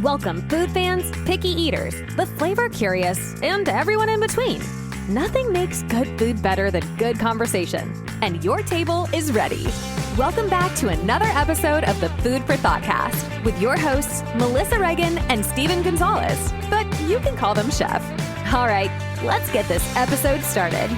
Welcome food fans, picky eaters, the flavor curious, and everyone in between. Nothing makes good food better than good conversation. And your table is ready. Welcome back to another episode of the Food for Thoughtcast with your hosts, Melissa Reagan and Steven Gonzalez. But you can call them Chef. All right, let's get this episode started.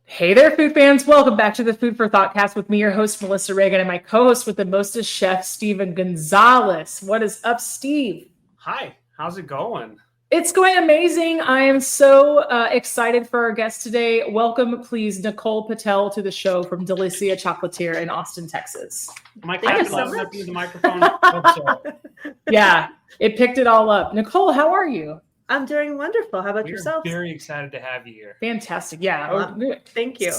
Hey there, food fans. Welcome back to the Food for Thoughtcast with me, your host, Melissa Reagan, and my co-host with the mostest, Chef Steven Gonzalez. What is up, Steve? Hi, how's it going? It's going amazing. I am so excited for our guest today. Welcome, please, Nicole Patel to the show from Delicia Chocolatier in Austin, Texas. Am I clapping up the microphone? Yeah, it picked it all up. Nicole, how are you? I'm doing wonderful. How about yourself? Very excited to have you here. Fantastic. Yeah. Thank you.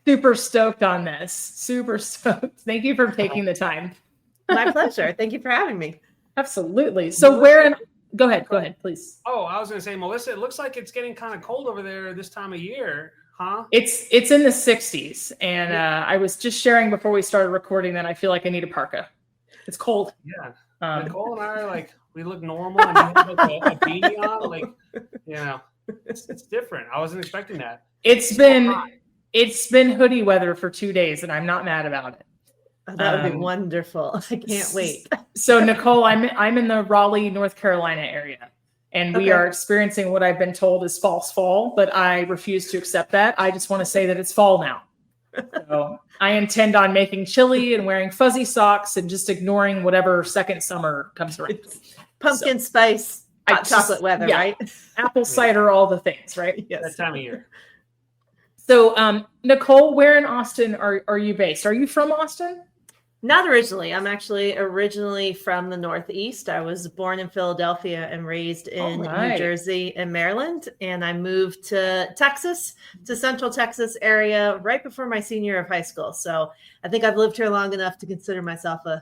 Super stoked on this. Super stoked. Thank you for taking the time. My pleasure. Thank you for having me. Absolutely. So go ahead, please. Oh, I was going to say, Melissa, it looks like it's getting kind of cold over there this time of year, huh? It's in the 60s. And I was just sharing before we started recording that I feel like I need a parka. It's cold. Yeah. Nicole and I are like, we look normal and you have like a beanie on, like, you know, it's different. I wasn't expecting that. It's been hoodie weather for 2 days, and I'm not mad about it. That would be wonderful. I can't wait. So, Nicole, I'm in the Raleigh, North Carolina area, and we are experiencing what I've been told is false fall, but I refuse to accept that. I just want to say that it's fall now. So I intend on making chili and wearing fuzzy socks and just ignoring whatever second summer comes around. Pumpkin spice, hot chocolate weather, right? Apple cider, all the things, right? Yes. That time of year. So, Nicole, where in Austin are you based? Are you from Austin? Not originally. I'm actually originally from the Northeast. I was born in Philadelphia and raised in New Jersey and Maryland. And I moved to Texas, to Central Texas area right before my senior year of high school. So I think I've lived here long enough to consider myself an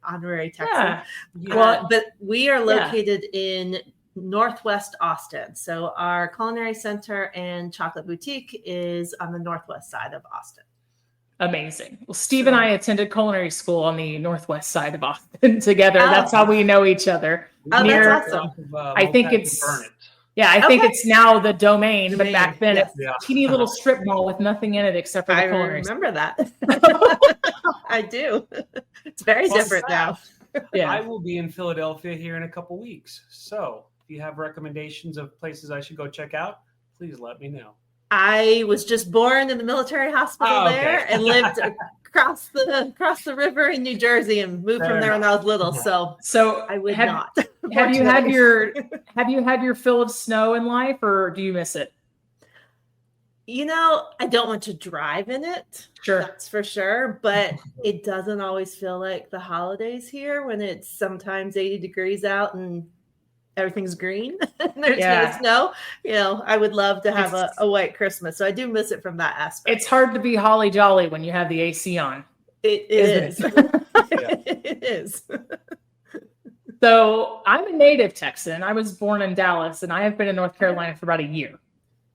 honorary Texan. Yeah. Well, but we are located in Northwest Austin. So our culinary center and chocolate boutique is on the northwest side of Austin. Amazing. Well, Steve and I attended culinary school on the northwest side of Austin together. That's how we know each other. Oh, that's awesome. I think it's think it's now the domain, but back then it's a teeny little strip mall with nothing in it except for the culinary. I remember that. I do. It's very different now. Yeah. I will be in Philadelphia here in a couple weeks. So if you have recommendations of places I should go check out, please let me know. I was just born in the military hospital there and lived across the river in New Jersey and moved from there when I was little. So I would not. Have you had your fill of snow in life, or do you miss it? You know, I don't want to drive in it. Sure. That's for sure. But it doesn't always feel like the holidays here when it's sometimes 80 degrees out and everything's green and there's no snow. You know, I would love to have a white Christmas. So I do miss it from that aspect. It's hard to be holly jolly when you have the AC on. It is. It is. So I'm a native Texan. I was born in Dallas and I have been in North Carolina for about a year.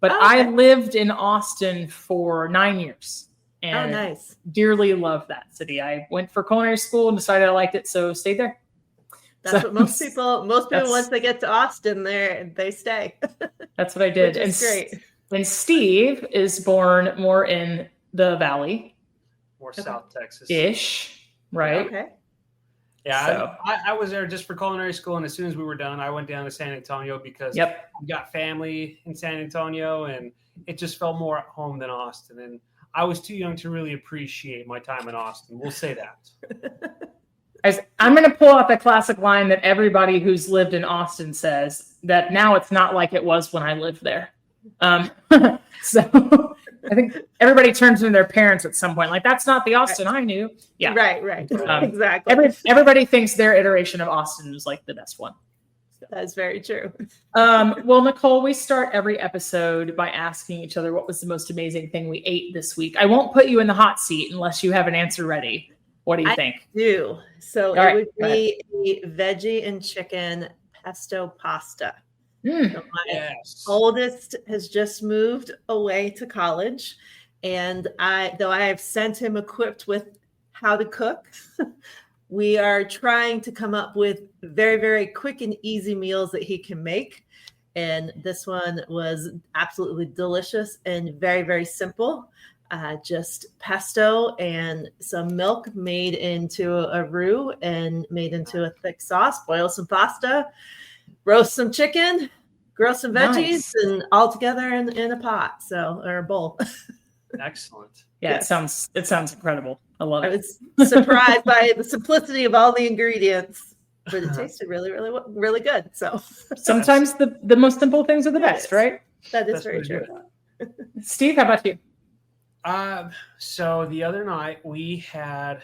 But I lived in Austin for 9 years. And dearly love that city. I went for culinary school and decided I liked it, so stayed there. That's what most people once they get to Austin, they stay. That's what I did. Which is great. And Steve is born more in the Valley. More South Texas. Ish, right? Okay. Yeah, so. I was there just for culinary school, and as soon as we were done, I went down to San Antonio because we got family in San Antonio, and it just felt more at home than Austin. And I was too young to really appreciate my time in Austin. We'll say that. I'm going to pull out the classic line that everybody who's lived in Austin says, that now it's not like it was when I lived there. So I think everybody turns to their parents at some point. Like, that's not the Austin I knew. Yeah. Right. Exactly. Everybody thinks their iteration of Austin is like the best one. That's very true. Well, Nicole, we start every episode by asking each other what was the most amazing thing we ate this week. I won't put you in the hot seat unless you have an answer ready. What do you think? I do. So All it right, would be a veggie and chicken pesto pasta. So my oldest has just moved away to college, and I have sent him equipped with how to cook. We are trying to come up with very, very quick and easy meals that he can make. And this one was absolutely delicious and very, very simple. Just pesto and some milk made into a roux and made into a thick sauce. Boil some pasta, roast some chicken, grill some veggies, and all together in a pot, or a bowl. Excellent. Yeah, yes. It sounds incredible. I love it. I was surprised by the simplicity of all the ingredients, but it tasted really, really, really good. So sometimes the most simple things are the best, right? That's very true. Steve, how about you? So the other night we had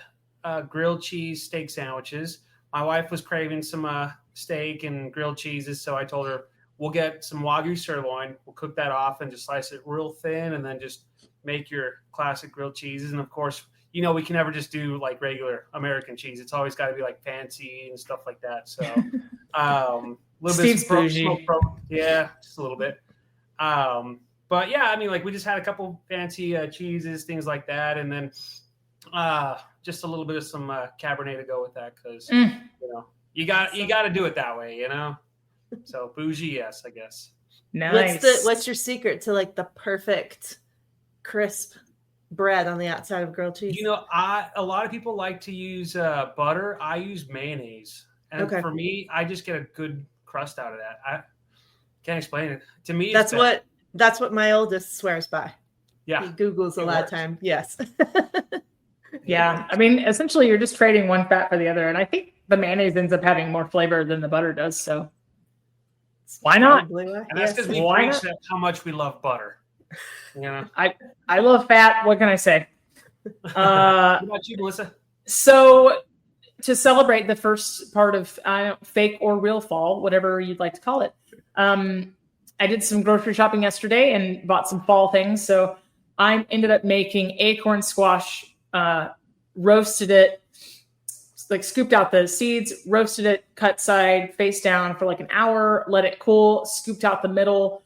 grilled cheese steak sandwiches. My wife was craving some steak and grilled cheeses, so I told her we'll get some Wagyu sirloin. We'll cook that off and just slice it real thin, and then just make your classic grilled cheeses. And of course, we can never just do like regular American cheese. It's always got to be like fancy and stuff like that. So, little Steve's bit bougie. Yeah, just a little bit. But yeah, I mean, like we just had a couple fancy cheeses, things like that, and then just a little bit of some Cabernet to go with that because you got to do it that way, So bougie, yes, I guess. Nice. What's your secret to like the perfect crisp bread on the outside of grilled cheese? A lot of people like to use butter. I use mayonnaise, and for me, I just get a good crust out of that. I can't explain it. To me, that's what my oldest swears by. Yeah, he Googles a lot of time. Yes. Yeah, I mean, essentially, you're just trading one fat for the other, and I think the mayonnaise ends up having more flavor than the butter does. So why not? And that's because we preach how much we love butter. I love fat. What can I say? What about you, Melissa? So to celebrate the first part of fake or real fall, whatever you'd like to call it, I did some grocery shopping yesterday and bought some fall things. So I ended up making acorn squash, roasted it, like scooped out the seeds, roasted it, cut side, face down for like an hour, let it cool, scooped out the middle,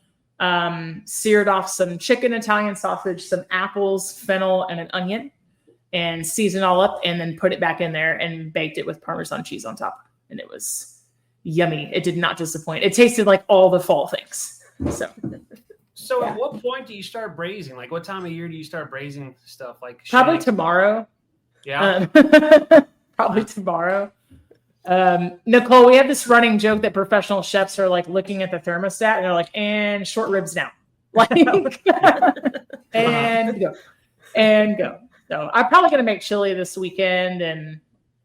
seared off some chicken, Italian sausage, some apples, fennel, and an onion, and seasoned all up, and then put it back in there and baked it with Parmesan cheese on top. And it was yummy. It did not disappoint. It tasted like all the fall things. So At what point do you start braising? Like what time of year do you start braising stuff? Like probably tomorrow. Yeah. Probably tomorrow. Nicole, we have this running joke that professional chefs are like looking at the thermostat and they're like, and short ribs now. Like and go. So I'm probably gonna make chili this weekend, and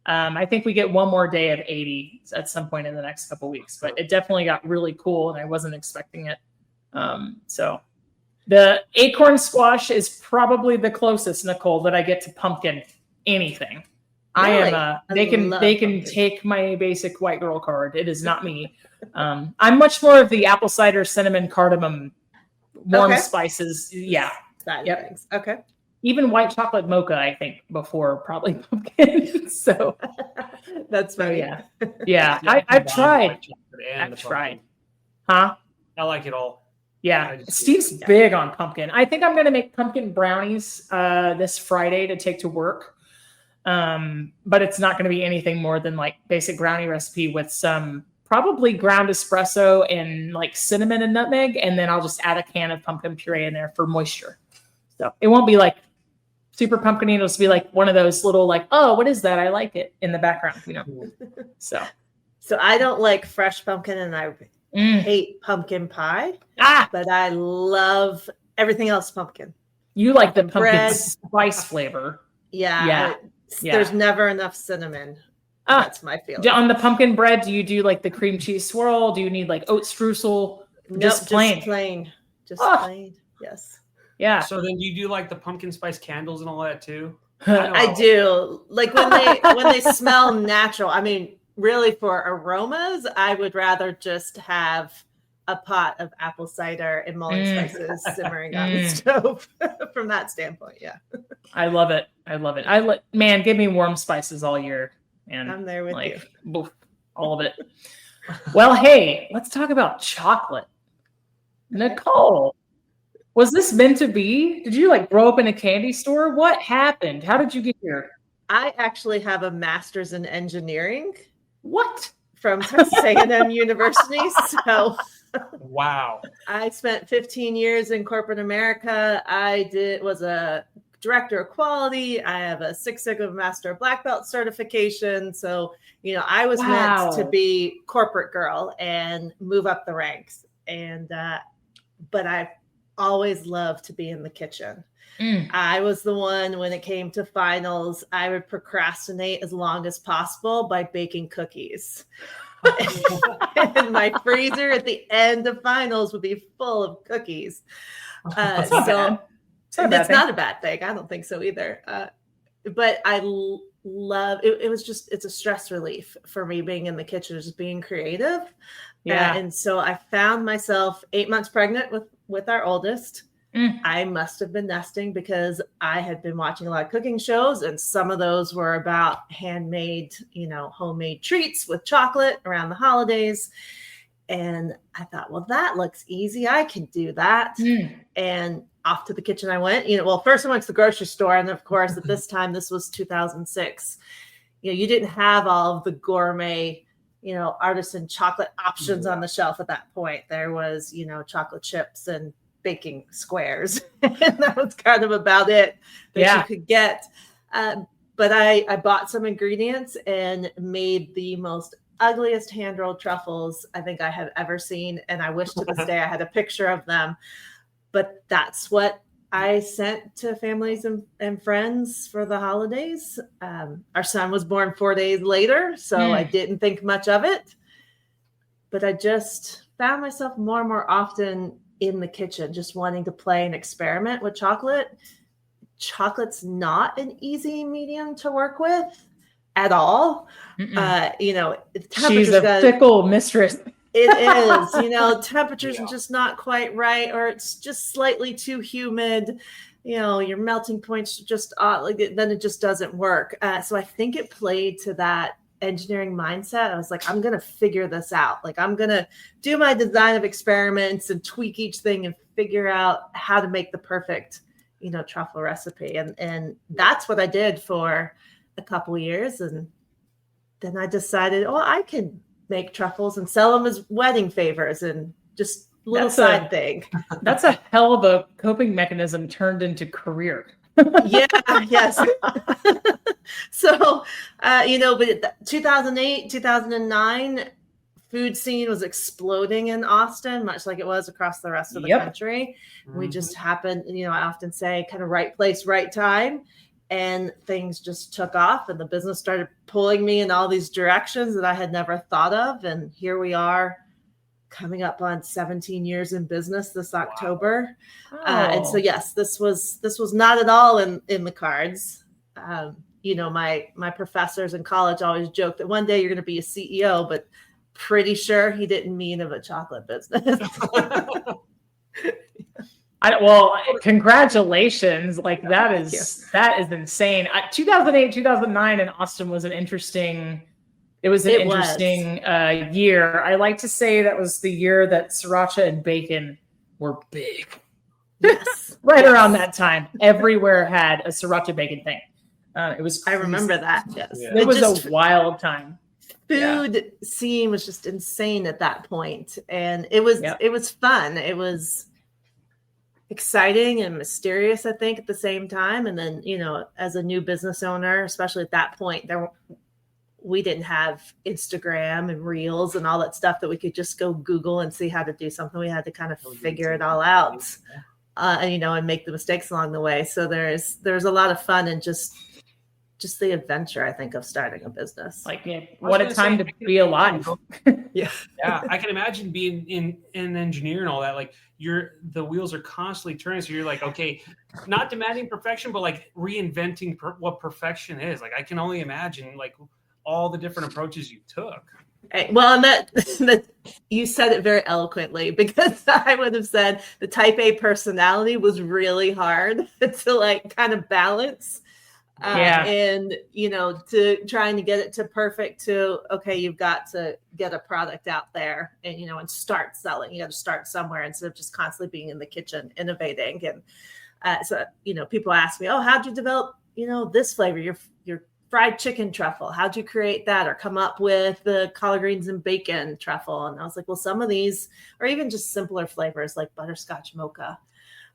I think we get one more day of 80 at some point in the next couple of weeks. But it definitely got really cool, and I wasn't expecting it. So the acorn squash is probably the closest, Nicole, that I get to pumpkin anything. Really? They can take my basic white girl card. It is not me. I'm much more of the apple cider, cinnamon, cardamom, warm spices. Yeah. Things. Okay. Even white chocolate mocha, I think, before probably pumpkin. So that's funny. Yeah. I've tried. Huh? I like it all. Yeah. Steve's big on pumpkin. I think I'm going to make pumpkin brownies this Friday to take to work. But it's not going to be anything more than like basic brownie recipe with some probably ground espresso and like cinnamon and nutmeg. And then I'll just add a can of pumpkin puree in there for moisture. So it won't be like super pumpkin-y. It'll just be like one of those little like, oh, what is that? I like it in the background, So I don't like fresh pumpkin, and I hate pumpkin pie. But I love everything else pumpkin. You like the pumpkin bread, spice flavor. Yeah. There's never enough cinnamon. That's my feeling. On the pumpkin bread, do you do like the cream cheese swirl? Do you need like oat streusel? Nope, just plain. Just plain. Yes. Yeah. So then you do like the pumpkin spice candles and all that too? I do. Like when they smell natural. I mean, really for aromas, I would rather just have a pot of apple cider and mulling spices simmering on the stove from that standpoint. Yeah. I love it. Man, give me warm spices all year. And I'm there with you. Boof, all of it. Well, hey, let's talk about chocolate. Okay. Nicole, was this meant to be? Did you like grow up in a candy store? What happened? How did you get here? I actually have a master's in engineering. What? From Texas A&M University. So wow. I spent 15 years in corporate America. I was a director of quality. I have a Six Sigma Master Black Belt certification. So, I was meant to be corporate girl and move up the ranks. And, but I always loved to be in the kitchen. I was the one when it came to finals, I would procrastinate as long as possible by baking cookies. And my freezer at the end of finals would be full of cookies. So it's not a bad thing. I don't think so either. But I love it. It's a stress relief for me being in the kitchen, just being creative. Yeah. And so I found myself 8 months pregnant with our oldest. I must have been nesting because I had been watching a lot of cooking shows, and some of those were about handmade, homemade treats with chocolate around the holidays. And I thought, well, that looks easy. I can do that. And off to the kitchen I went. First I went to the grocery store, and of course, at this time, this was 2006. You didn't have all of the gourmet, artisan chocolate options on the shelf at that point. There was, chocolate chips and baking squares. And that was kind of about it that you could get. But I bought some ingredients and made the most ugliest hand-rolled truffles I think I have ever seen. And I wish to this day I had a picture of them. But that's what I sent to families and friends for the holidays. Our son was born 4 days later, so I didn't think much of it. But I just found myself more and more often in the kitchen, just wanting to play and experiment with chocolate. Chocolate's not an easy medium to work with at all. She's a fickle mistress. It is, temperatures are just not quite right, or it's just slightly too humid. Your melting points just then it just doesn't work. So I think it played to that engineering mindset. I was like, I'm going to figure this out. Like, I'm going to do my design of experiments and tweak each thing and figure out how to make the perfect, truffle recipe. And that's what I did for a couple of years. And then I decided, I can make truffles and sell them as wedding favors and just little side thing. That's a hell of a coping mechanism turned into career. Yes. So, but 2008, 2009, food scene was exploding in Austin, much like it was across the rest of the country. We just happened, I often say kind of right place, right time. And things just took off, and the business started pulling me in all these directions that I had never thought of. And here we are, coming up on 17 years in business this October. And so, yes, this was not at all in the cards. My professors in college always joked that one day you're going to be a CEO, but pretty sure he didn't mean of a chocolate business. Congratulations. Like that is insane. 2008, 2009 in Austin was an interesting year. I like to say that was the year that sriracha and bacon were big. Yes. Around that time, everywhere had a sriracha bacon thing. It was crazy. I remember that. Yes. Yeah. It was a wild time. Food scene was just insane at that point. And it was fun. It was exciting and mysterious, I think, at the same time. And then, as a new business owner, especially at that point, we didn't have Instagram and Reels and all that stuff that we could just go Google and see how to do something. We had to kind of figure it all out, and make the mistakes along the way. So there's a lot of fun in just just the adventure, I think, of starting a business. Like, what a time to be alive. Yeah. I can imagine being in an engineer and all that. Like the wheels are constantly turning. So you're like, okay, not demanding perfection, but like reinventing what perfection is. Like I can only imagine like all the different approaches you took. Right. Well, and that you said it very eloquently, because I would have said the type A personality was really hard to like kind of balance. And, to trying to get it to perfect to, okay, you've got to get a product out there and, and start selling. You got to start somewhere instead of just constantly being in the kitchen innovating. And so, people ask me, oh, how'd you develop, this flavor, your fried chicken truffle? How'd you create that or come up with the collard greens and bacon truffle? And I was like, well, some of these are even just simpler flavors like butterscotch mocha.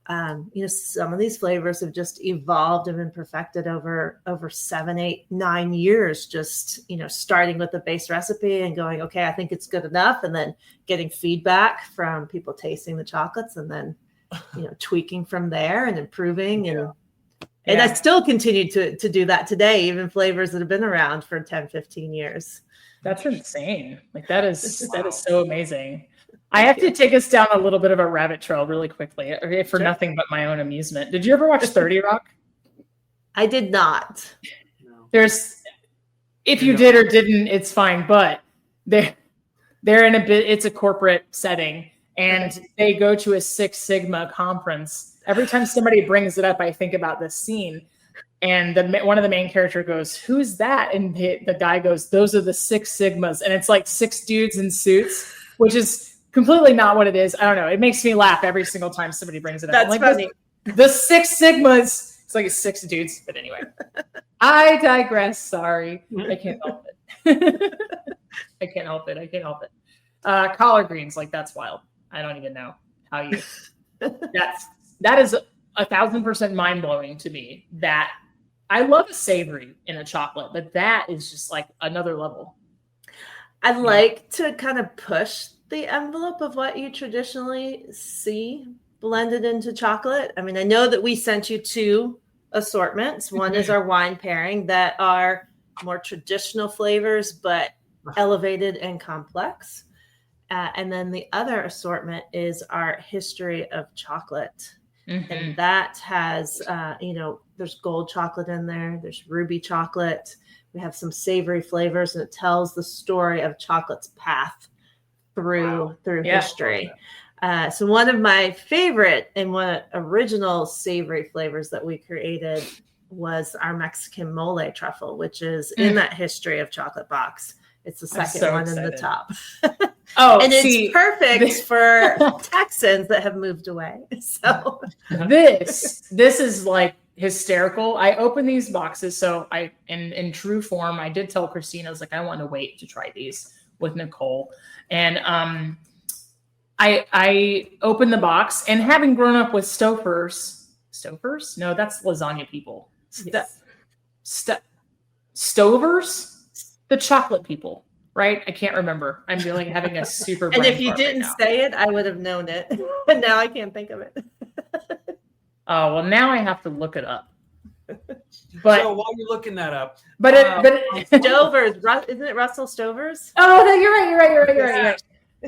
Some of these flavors have just evolved and been perfected over 7, 8, 9 years, just, starting with the base recipe and going, okay, I think it's good enough. And then getting feedback from people tasting the chocolates and then, tweaking from there and improving. And I still continue to do that today, even flavors that have been around for 10, 15 years. That's insane. Like that is so amazing. I have to take us down a little bit of a rabbit trail really quickly, for nothing but my own amusement. Did you ever watch 30 Rock? I did not. If you did or didn't, it's fine. But they're in it's a corporate setting, and they go to a Six Sigma conference. Every time somebody brings it up, I think about this scene. And one of the main character goes, "Who's that?" And the guy goes, "Those are the Six Sigmas." And it's like 6 dudes in suits, which is completely not what it is. I don't know. It makes me laugh every single time somebody brings it up. That's like, funny. The 6 Sigmas. It's like 6 dudes. But anyway, I digress. Sorry. I can't help it. I can't help it. Collard greens. Like that's wild. I don't even know how you, that is 1,000% mind blowing to me. That I love a savory in a chocolate, but that is just like another level. I like to kind of push the envelope of what you traditionally see blended into chocolate. I mean, I know that we sent you 2 assortments. One is our wine pairing that are more traditional flavors, but elevated and complex. And then the other assortment is our history of chocolate. And that has, there's gold chocolate in there. There's ruby chocolate. We have some savory flavors, and it tells the story of chocolate's path through history. So one of my favorite and one original savory flavors that we created was our Mexican mole truffle, which is in that history of chocolate box. It's the second one in the top. And it's perfect for Texans that have moved away. So this is like hysterical. I opened these boxes. So in true form, I did tell Christina, I was like, I want to wait to try these with Nicole. And I opened the box, and having grown up with Stofers? No, that's lasagna people. Stovers? The chocolate people, right? I can't remember. I'm really having a super and if you didn't say it, I would have known it. And now I can't think of it. Oh, well, now I have to look it up. But so while you're looking that up, Stovers, isn't it Russell Stovers? Oh, no, you're right.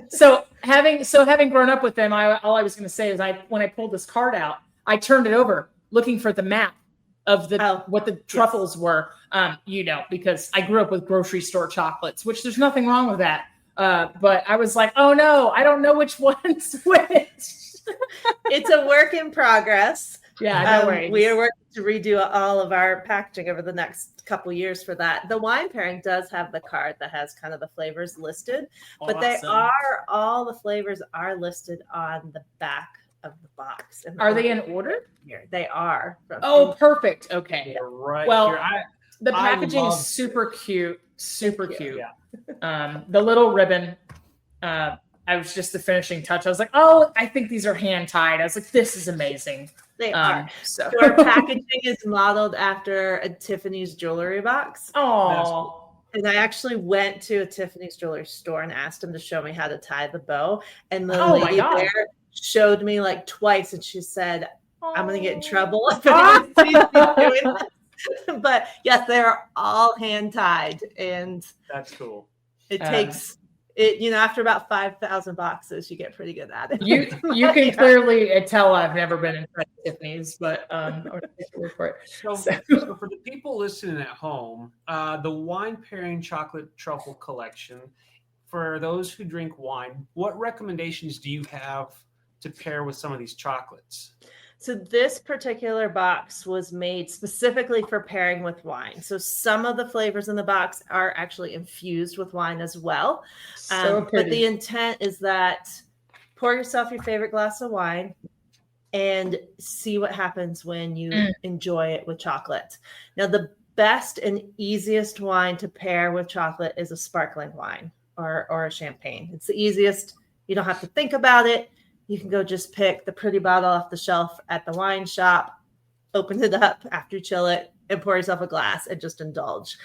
So having grown up with them, all I was going to say is when I pulled this card out, I turned it over looking for the map of what the truffles were, because I grew up with grocery store chocolates, which there's nothing wrong with that. But I was like, oh no, I don't know which one's which. It's a work in progress. Yeah, no worries. We are working to redo all of our packaging over the next couple years for that. The wine pairing does have the card that has kind of the flavors listed, but all the flavors are listed on the back of the box. Are they in order? Here they are. Perfect. Okay. Right. Well, the packaging is super cute. Yeah. The little ribbon. I was just the finishing touch. I was like, oh, I think these are hand tied. I was like, this is amazing. They are. So our packaging is modeled after a Tiffany's jewelry box. Oh. And I actually went to a Tiffany's jewelry store and asked them to show me how to tie the bow. And the lady there showed me like twice, and she said, I'm going to get in trouble if anyone sees me doing this. But yes, they're all hand tied, and that's cool. It takes it, after about 5,000 boxes, you get pretty good at it. You can clearly tell I've never been in Tiffany's, but I'll take your word for it. So for the people listening at home, the wine pairing chocolate truffle collection, for those who drink wine, what recommendations do you have to pair with some of these chocolates? So this particular box was made specifically for pairing with wine. So some of the flavors in the box are actually infused with wine as well. But the intent is that pour yourself your favorite glass of wine and see what happens when you enjoy it with chocolate. Now, the best and easiest wine to pair with chocolate is a sparkling wine or a champagne. It's the easiest. You don't have to think about it. You can go just pick the pretty bottle off the shelf at the wine shop, open it up after you chill it, and pour yourself a glass and just indulge.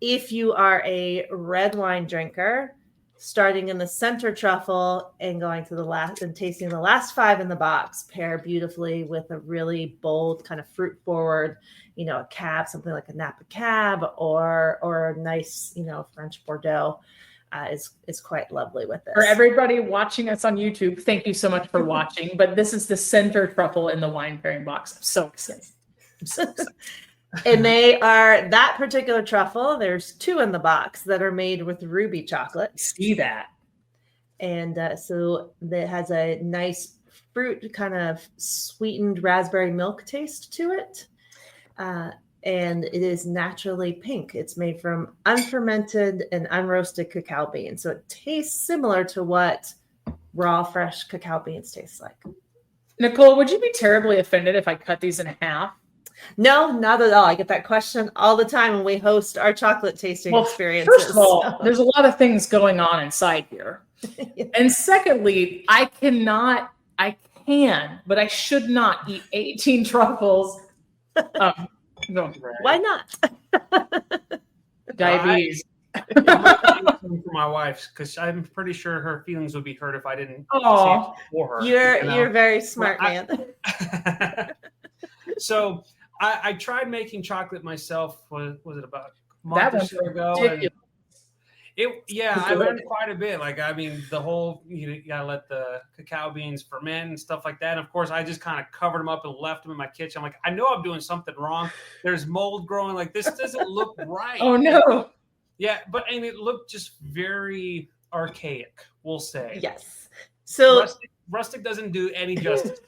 If you are a red wine drinker, starting in the center truffle and going to the last and tasting the last 5 in the box, pair beautifully with a really bold kind of fruit forward, a cab, something like a Napa cab or a nice, French Bordeaux. Is quite lovely with this. For everybody watching us on YouTube, thank you so much for watching. But this is the center truffle in the wine pairing box. I'm so excited. And they are that particular truffle. There's 2 in the box that are made with ruby chocolate. See that? And so it has a nice fruit, kind of sweetened raspberry milk taste to it. And it is naturally pink. It's made from unfermented and unroasted cacao beans. So it tastes similar to what raw, fresh cacao beans taste like. Nicole, would you be terribly offended if I cut these in half? No, not at all. I get that question all the time when we host our chocolate tasting experiences. First of all, there's a lot of things going on inside here. Yeah. And secondly, I can, but I should not eat 18 truffles. No. Why not? Diabetes. For my wife, because I'm pretty sure her feelings would be hurt if I didn't say it for her. You're very smart, man. So I tried making chocolate myself. Was it about a month or so ago? I learned quite a bit. The whole, you gotta let the cacao beans ferment and stuff like that. And of course, I just kind of covered them up and left them in my kitchen. I'm like, I know I'm doing something wrong. There's mold growing. This doesn't look right. Oh no. Yeah, and it looked just very archaic, we'll say. Yes. So rustic doesn't do any justice.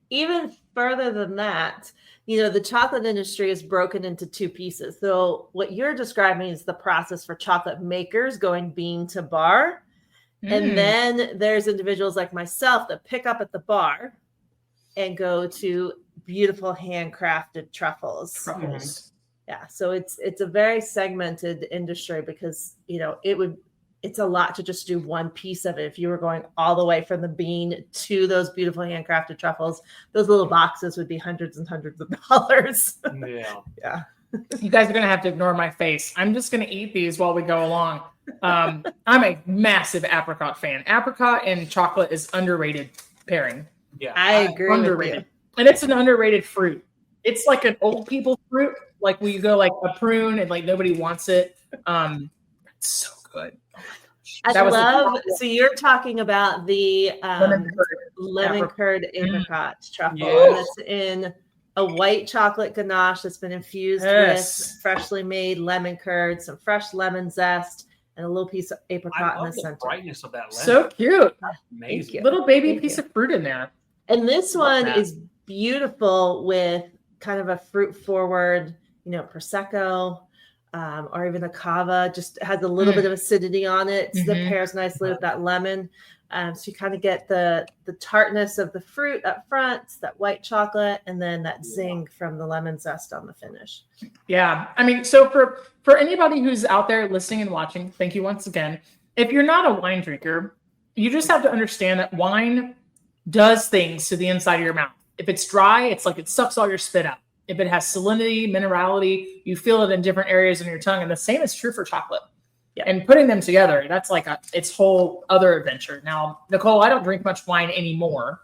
Even further than that, the chocolate industry is broken into 2 pieces. So what you're describing is the process for chocolate makers going bean to bar. And then there's individuals like myself that pick up at the bar and go to beautiful handcrafted truffles. Yeah. So it's a very segmented industry because, it's a lot to just do one piece of it. If you were going all the way from the bean to those beautiful handcrafted truffles, those little boxes would be hundreds and hundreds of dollars. Yeah. Yeah. You guys are going to have to ignore my face. I'm just going to eat these while we go along. I'm a massive apricot fan. Apricot and chocolate is underrated pairing. Yeah. I agree. Underrated. With you. And it's an underrated fruit. It's like an old people fruit. Like we go like a prune and nobody wants it. It's so good. So you're talking about the lemon curd apricot truffle. Yes. That's in a white chocolate ganache that's been infused with freshly made lemon curd, some fresh lemon zest, and a little piece of apricot in the center. Brightness of that lemon. So cute. Amazing. Little baby piece of fruit in there. And this one is beautiful with kind of a fruit forward, Prosecco. Or even a cava, just has a little bit of acidity on it. So that pairs nicely with that lemon. So you kind of get the tartness of the fruit up front, that white chocolate, and then that zing from the lemon zest on the finish. Yeah. So for anybody who's out there listening and watching, thank you once again. If you're not a wine drinker, you just have to understand that wine does things to the inside of your mouth. If it's dry, it's like it sucks all your spit out. If it has salinity, minerality, you feel it in different areas in your tongue. And the same is true for chocolate. Yeah. And putting them together, that's it's whole other adventure. Now, Nicole, I don't drink much wine anymore.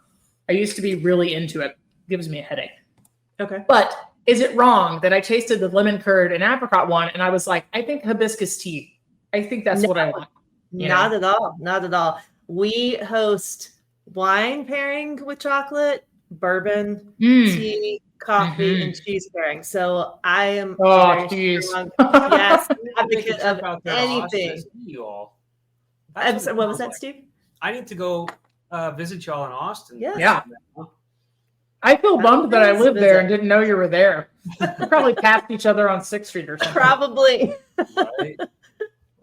I used to be really into it. It gives me a headache. Okay. But is it wrong that I tasted the lemon curd and apricot one and I was like, I think hibiscus tea. I think that's what I want. Not at all. Not at all. We host wine pairing with chocolate, bourbon, tea, coffee, and cheese pairing. So I am yes, advocate of anything. What was that, Steve? I need to go visit y'all in Austin. Yeah. I feel bummed that I lived there and didn't know you were there. We probably passed each other on 6th Street or something. Probably. Right.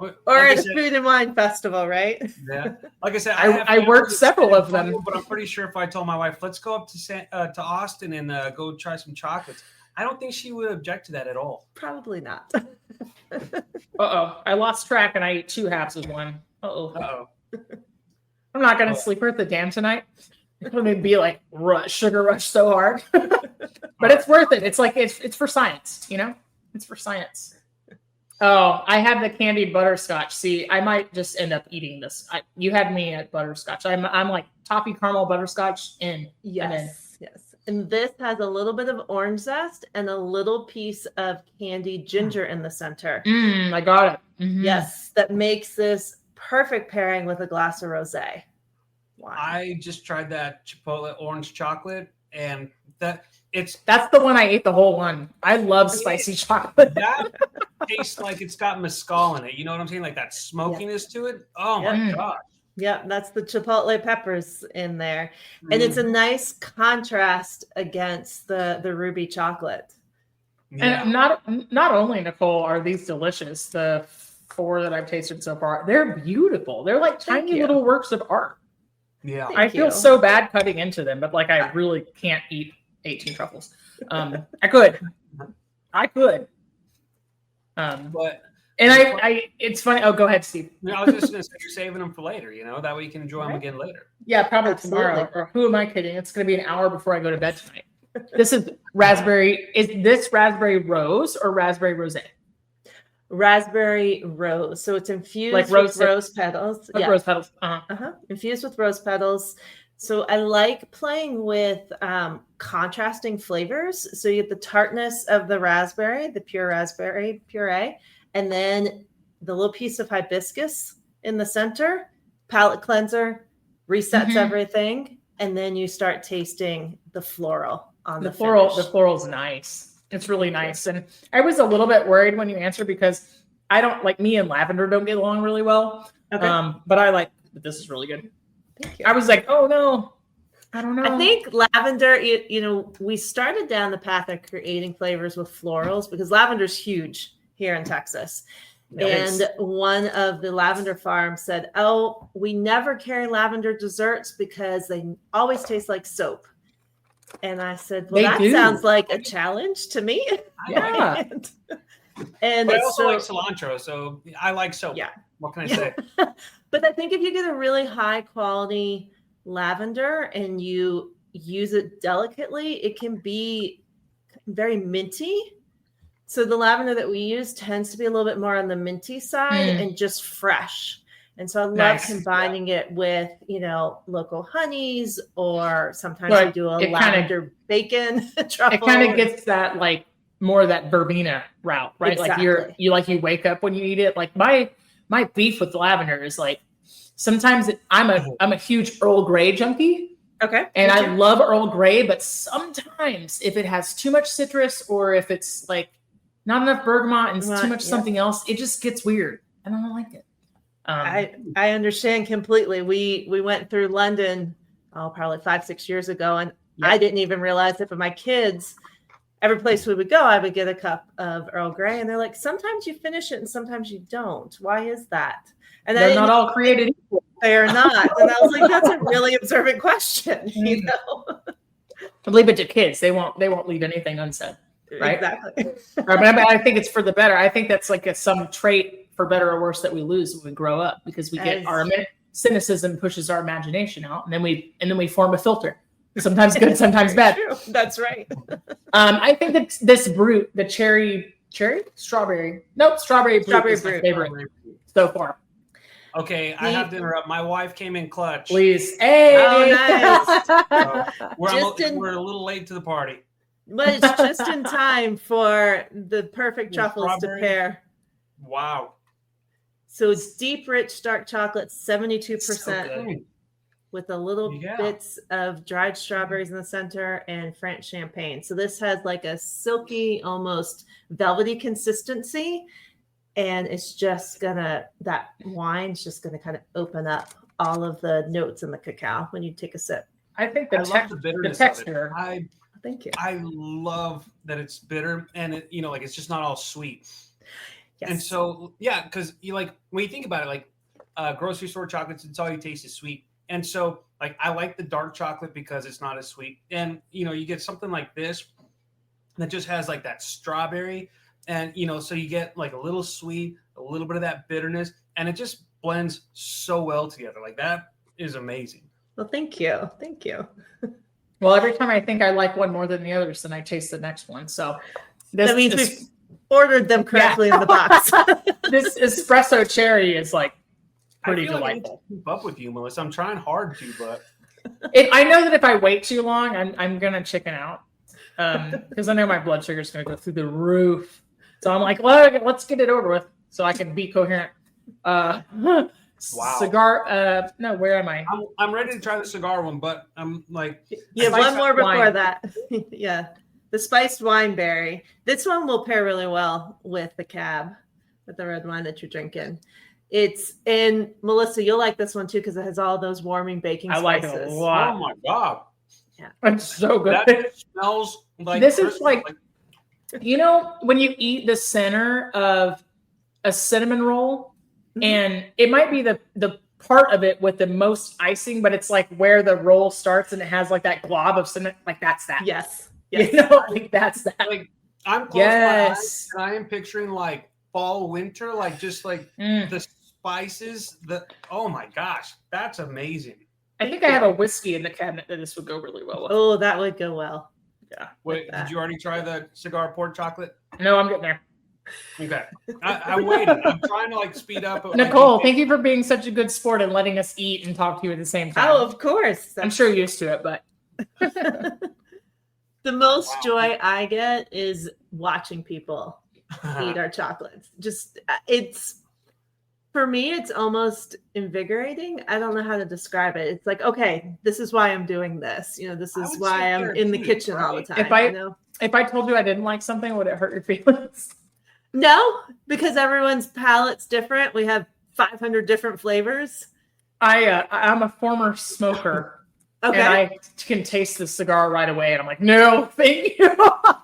Or at Food and Wine Festival, right? Yeah. Like I said, I worked several of them. But I'm pretty sure if I told my wife, let's go up to Austin and go try some chocolates, I don't think she would object to that at all. Probably not. Uh-oh. I lost track and I ate 2 halves of one. Uh-oh. I'm not going to sleep her at the dam tonight. It's going to be like sugar rush so hard. But it's worth it. It's like, it's for science, you know? It's for science. Oh, I have the candied butterscotch. See, I might just end up eating this. You had me at butterscotch. I'm like toffee caramel butterscotch in. Yes. And this has a little bit of orange zest and a little piece of candied ginger in the center. I got it. Mm-hmm. Yes, that makes this perfect pairing with a glass of rosé. Wow. I just tried that Chipotle orange chocolate, and that's the one I ate the whole one. I love spicy chocolate. That tastes like it's got mezcal in it. You know what I'm saying? Like that smokiness to it. Oh my gosh. Yeah, that's the Chipotle peppers in there. And it's a nice contrast against the ruby chocolate. Yeah. And not only, Nicole, are these delicious, the 4 that I've tasted so far, they're beautiful. They're like tiny little works of art. Yeah. I feel so bad cutting into them, but like I really can't eat 18 truffles. I could. But it's funny. Oh, go ahead, Steve. I was just going to say you're saving them for later, you know, that way you can enjoy them again later. Yeah, probably tomorrow. Or who am I kidding? It's going to be an hour before I go to bed tonight. This is raspberry. Is this raspberry rose or raspberry rosé? Raspberry rose. So it's infused with rose petals. Rose petals. Infused with rose petals. So I like playing with contrasting flavors. So you get the tartness of the raspberry, the pure raspberry puree, and then the little piece of hibiscus in the center, palate cleanser, resets everything. And then you start tasting the floral on the finish. The floral's nice. It's really nice. And I was a little bit worried when you answered because I don't like me and lavender don't get along really well. Okay. But this is really good. Thank you. I was like, oh no, I don't know. I think lavender, we started down the path of creating flavors with florals because lavender's huge here in Texas. Nice. And one of the lavender farms said, oh, we never carry lavender desserts because they always taste like soap. And I said, well, that sounds like a challenge to me. Yeah. But I also like cilantro, so I like soap. Yeah. What can I say? But I think if you get a really high quality lavender and you use it delicately, it can be very minty. So the lavender that we use tends to be a little bit more on the minty side and just fresh. And so I love combining it with, local honeys, or sometimes we do a lavender bacon truffle. It kind of gets that like more of that verbena route, right? Exactly. Like you wake up when you eat it. Like my beef with lavender is like sometimes I'm a huge Earl Grey junkie. Okay. And I love Earl Grey, but sometimes if it has too much citrus or if it's like not enough bergamot and too much something else, it just gets weird. And I don't like it. I understand completely. We went through London, probably 5-6 years ago, and I didn't even realize it. But my kids, every place we would go, I would get a cup of Earl Grey, and they're like, "Sometimes you finish it, and sometimes you don't. Why is that?" And they're not all created equal. They are not. And I was like, "That's a really observant question." You know, leave it to kids. They won't leave anything unsaid. Right? Exactly. But I think it's for the better. I think that's like some trait, for better or worse, that we lose when we grow up because we get our cynicism pushes our imagination out, and then we form a filter. Sometimes good, sometimes bad. True. That's right. I think that this brute, the strawberry brute is my favorite so far. Okay, I have to interrupt. My wife came in clutch. Please. Hey. Oh, nice. So we're a little late to the party. But it's just in time for the perfect truffles to pair. Wow. So it's deep, rich, dark chocolate, 72%, with a little bits of dried strawberries in the center and French champagne. So this has like a silky, almost velvety consistency. And it's just that wine's just gonna kind of open up all of the notes in the cacao when you take a sip. I think the texture. Thank you. I love that it's bitter and it, like it's just not all sweet. Yes. And so, yeah, because when you think about it, like grocery store chocolates, it's all you taste is sweet. And so, like, I like the dark chocolate because it's not as sweet. And, you get something like this that just has like that strawberry. And, so you get like a little sweet, a little bit of that bitterness, and it just blends so well together. Like, that is amazing. Well, thank you. Thank you. Well, every time I think I like one more than the others, then I taste the next one. So that means we've ordered them correctly in the box. This espresso cherry is like pretty delightful. Like I need to keep up with you, Melissa. I'm trying hard to, but I know that if I wait too long, I'm gonna chicken out because I know my blood sugar is gonna go through the roof. So I'm like, well, let's get it over with so I can be coherent. Wow. Cigar. No, where am I? I'm ready to try the cigar one, but I'm like, yeah, one more before that. Yeah. The spiced wine berry. This one will pair really well with the cab, with the red wine that you're drinking. And Melissa, you'll like this one too because it has all those warming baking spices. I like it a lot. Oh my God. Yeah. It's so good. That smells like this is like when you eat the center of a cinnamon roll, and it might be the part of it with the most icing, but it's like where the roll starts and it has like that glob of cinnamon, like that's that. Yes. Like that's that. Like I'm close my eyes, and I am picturing like fall, winter, like just like the spices. Oh my gosh, that's amazing. I think I have a whiskey in the cabinet that this would go really well with. Oh, that would go well. Yeah. Wait, did you already try the cigar port chocolate? No, I'm getting there. Okay. I'm waiting. I'm trying to like speed up. Nicole, thank you for being such a good sport and letting us eat and talk to you at the same time. Oh, of course. I'm sure you're used to it, but the most joy I get is watching people eat our chocolates. For me, it's almost invigorating. I don't know how to describe it. It's like, okay, this is why I'm doing this. This is why I'm in the kitchen all the time. If I told you I didn't like something, would it hurt your feelings? No, because everyone's palate's different. We have 500 different flavors. I'm a former smoker. Okay. And I can taste the cigar right away, and I'm like, no, thank you.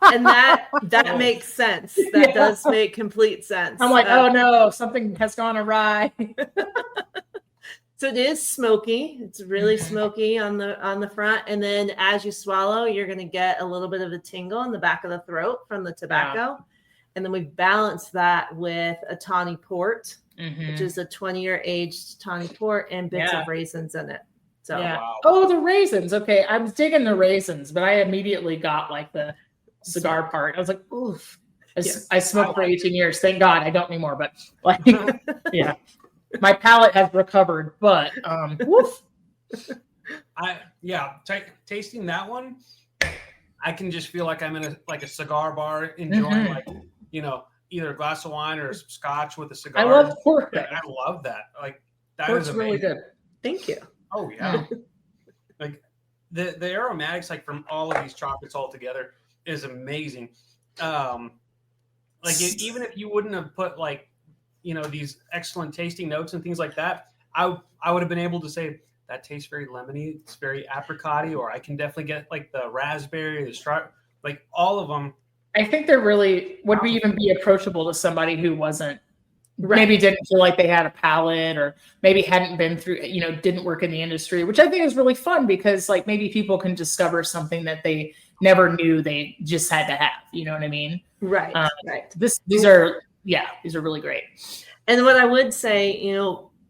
And that makes sense. That does make complete sense. I'm like, oh no, something has gone awry. So it is smoky. It's really smoky on the front, and then as you swallow, you're going to get a little bit of a tingle in the back of the throat from the tobacco, and then we balance that with a tawny port, which is a 20-year aged tawny port, and bits of raisins in it. So, Oh, the raisins. Okay. I was digging the raisins, but I immediately got like the cigar part. I was like, oof. I smoked for 18 years. Thank God I don't anymore. But like, yeah, my palate has recovered, but woof. Tasting that one, I can just feel like I'm in a cigar bar enjoying either a glass of wine or some scotch with a cigar. I love pork. I love that. Like that Pork's is really good. Thank you. Oh yeah. Like the aromatics like from all of these chocolates all together is amazing. Even if you wouldn't have put like these excellent tasting notes and things like that, I would have been able to say that tastes very lemony, it's very apricot-y, or I can definitely get like the raspberry, the strawberry, like all of them. I think they're really would be even be approachable to somebody who wasn't maybe didn't feel like they had a palate, or maybe hadn't been through, didn't work in the industry, which I think is really fun because like maybe people can discover something that they never knew they just had to have. You know what I mean? Right. Right. These are really great. And what I would say,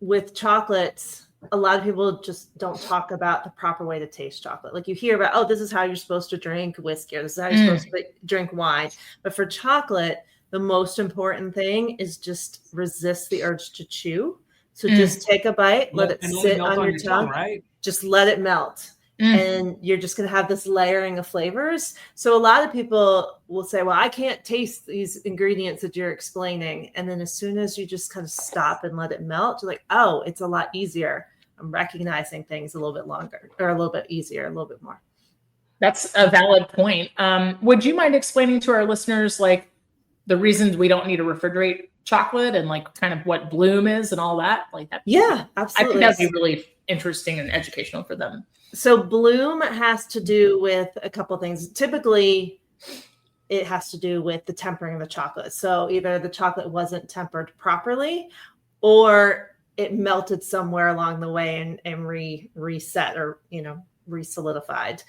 with chocolates, a lot of people just don't talk about the proper way to taste chocolate. Like you hear about, oh, this is how you're supposed to drink whiskey, or this is how you're supposed to drink wine. But for chocolate, the most important thing is just resist the urge to chew. So just take a bite, let it sit on your tongue, right? Just let it melt. and you're just going to have this layering of flavors. So a lot of people will say, well, I can't taste these ingredients that you're explaining. And then as soon as you just kind of stop and let it melt, you're like, oh, it's a lot easier. I'm recognizing things a little bit longer, or a little bit easier, a little bit more. That's a valid point. Would you mind explaining to our listeners, like, the reasons we don't need to refrigerate chocolate and like kind of what bloom is and all that? Like that? Yeah, absolutely. I think that'd be really interesting and educational for them. So bloom has to do with a couple of things. Typically, it has to do with the tempering of the chocolate. So either the chocolate wasn't tempered properly, or it melted somewhere along the way and reset, or, re-solidified.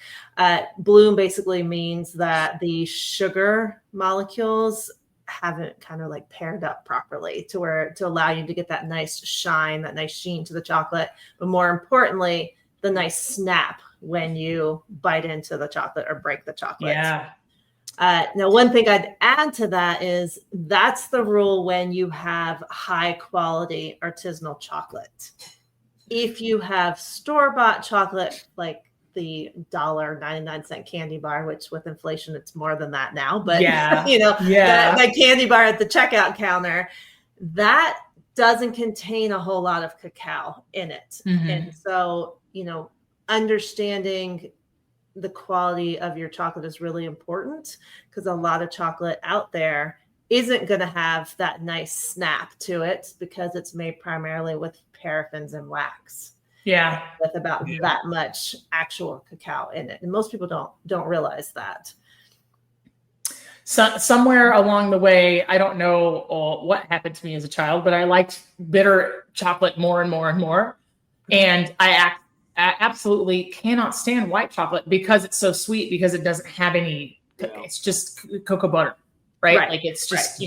Bloom basically means that the sugar molecules haven't kind of like paired up properly to allow you to get that nice shine, that nice sheen to the chocolate. But more importantly, the nice snap when you bite into the chocolate or break the chocolate. Yeah. Now, one thing I'd add to that is that's the rule when you have high quality artisanal chocolate. If you have store-bought chocolate, like the $1.99 candy bar, which with inflation, it's more than that now, but that candy bar at the checkout counter, that doesn't contain a whole lot of cacao in it. Mm-hmm. And so, understanding the quality of your chocolate is really important, because a lot of chocolate out there isn't going to have that nice snap to it because it's made primarily with paraffins and wax. Yeah. With about that much actual cacao in it. And most people don't realize that. So somewhere along the way, I don't know what happened to me as a child, but I liked bitter chocolate more and more and more. And I absolutely cannot stand white chocolate because it's so sweet, because it doesn't have any, it's just cocoa butter, right? Like it's just,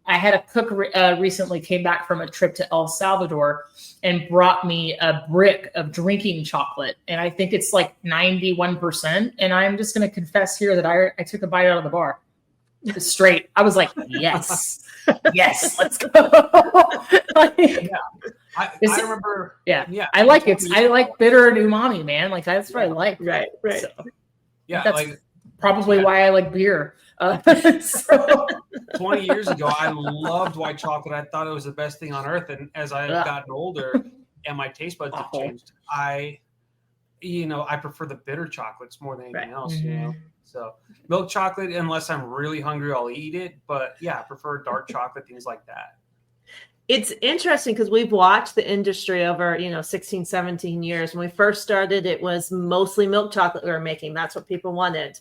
I had a cook recently came back from a trip to El Salvador and brought me a brick of drinking chocolate. And I think it's like 91%. And I'm just going to confess here that I took a bite out of the bar straight. I was like, yes, let's go. I remember. Yeah. I like it. I like bitter and umami, man. Like that's what I like. Right. So, that's probably why I like beer. 20 years ago, I loved white chocolate. I thought it was the best thing on earth. And as I've gotten older and my taste buds have changed, I prefer the bitter chocolates more than anything else. Mm-hmm. So milk chocolate, unless I'm really hungry, I'll eat it. But I prefer dark chocolate, things like that. It's interesting because we've watched the industry over, 16, 17 years. When we first started, it was mostly milk chocolate we were making. That's what people wanted.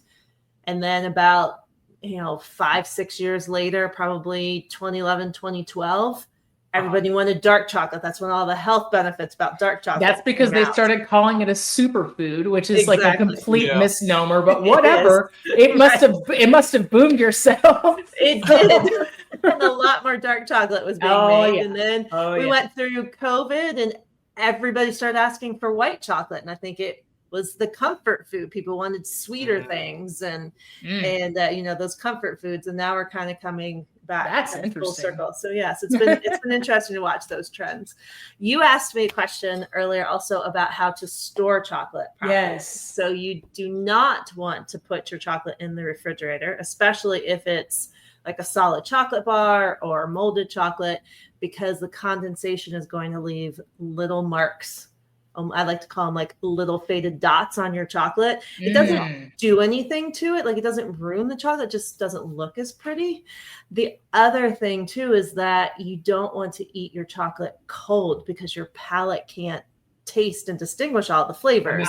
And then about 5-6 years later, probably 2011, 2012, everybody wanted dark chocolate. That's when all the health benefits about dark chocolate. That's because they started calling it a superfood, which is like a complete misnomer, but whatever. It must have boomed yourself. It did. And a lot more dark chocolate was being made. And then we went through COVID and everybody started asking for white chocolate. And I think it was the comfort food. People wanted sweeter things and those comfort foods. And now we're kind of coming back. That's interesting. Full circle. So yes, it's been interesting to watch those trends. You asked me a question earlier also about how to store chocolate properly. Yes. So you do not want to put your chocolate in the refrigerator, especially if it's like a solid chocolate bar or molded chocolate, because the condensation is going to leave little marks. I like to call them like little faded dots on your chocolate. It doesn't do anything to it. Like it doesn't ruin the chocolate. It just doesn't look as pretty. The other thing too is that you don't want to eat your chocolate cold because your palate can't taste and distinguish all the flavors.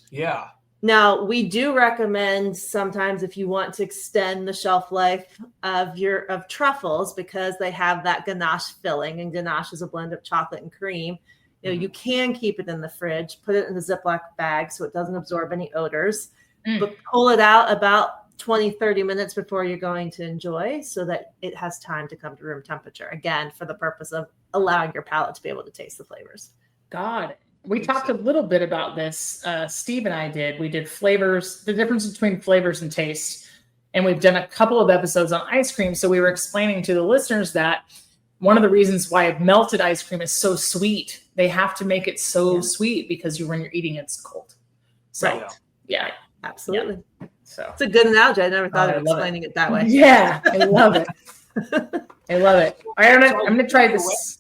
Yeah. Now, we do recommend sometimes if you want to extend the shelf life of truffles, because they have that ganache filling, and ganache is a blend of chocolate and cream. You can keep it in the fridge, put it in a Ziploc bag so it doesn't absorb any odors, but pull it out about 20, 30 minutes before you're going to enjoy so that it has time to come to room temperature. Again, for the purpose of allowing your palate to be able to taste the flavors. God. We talked a little bit about this. Steve and I did. We did flavors, the difference between flavors and taste. And we've done a couple of episodes on ice cream. So we were explaining to the listeners that one of the reasons why melted ice cream is so sweet they have to make it so sweet because when you're eating it's cold. So yeah, absolutely. Yeah. So it's a good analogy. I never thought of explaining it that way. Yeah, I love it. I love it. All right, I'm gonna try this.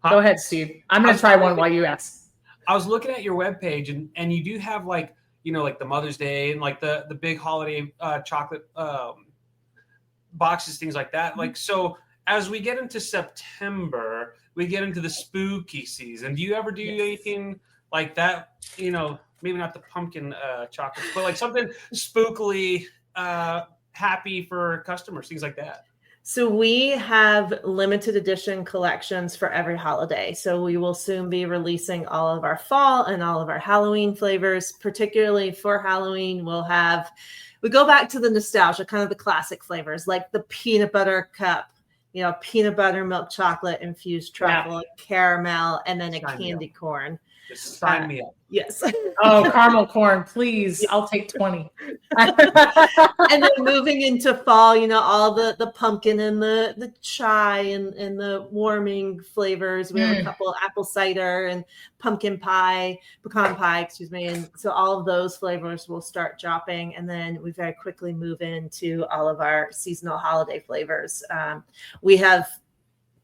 Go ahead, Steve. I'm gonna try one while you ask. I was looking at your webpage, and you do have like the Mother's Day and like the big holiday chocolate boxes, things like that. Like, so as we get into September, we get into the spooky season. Do you ever do anything like that? Maybe not the pumpkin chocolates, but like something spookily happy for customers, things like that. So we have limited edition collections for every holiday. So we will soon be releasing all of our fall and all of our Halloween flavors. Particularly for Halloween, we go back to the nostalgia, kind of the classic flavors, like the peanut butter cup, peanut butter milk chocolate infused truffle, caramel, and then a candy corn. Just sign me up. Yes. Oh, caramel corn, please. I'll take 20. And then moving into fall, all the pumpkin and the chai and the warming flavors. We have a couple apple cider and pumpkin pie, pecan pie, excuse me. And so all of those flavors will start dropping. And then we very quickly move into all of our seasonal holiday flavors. We have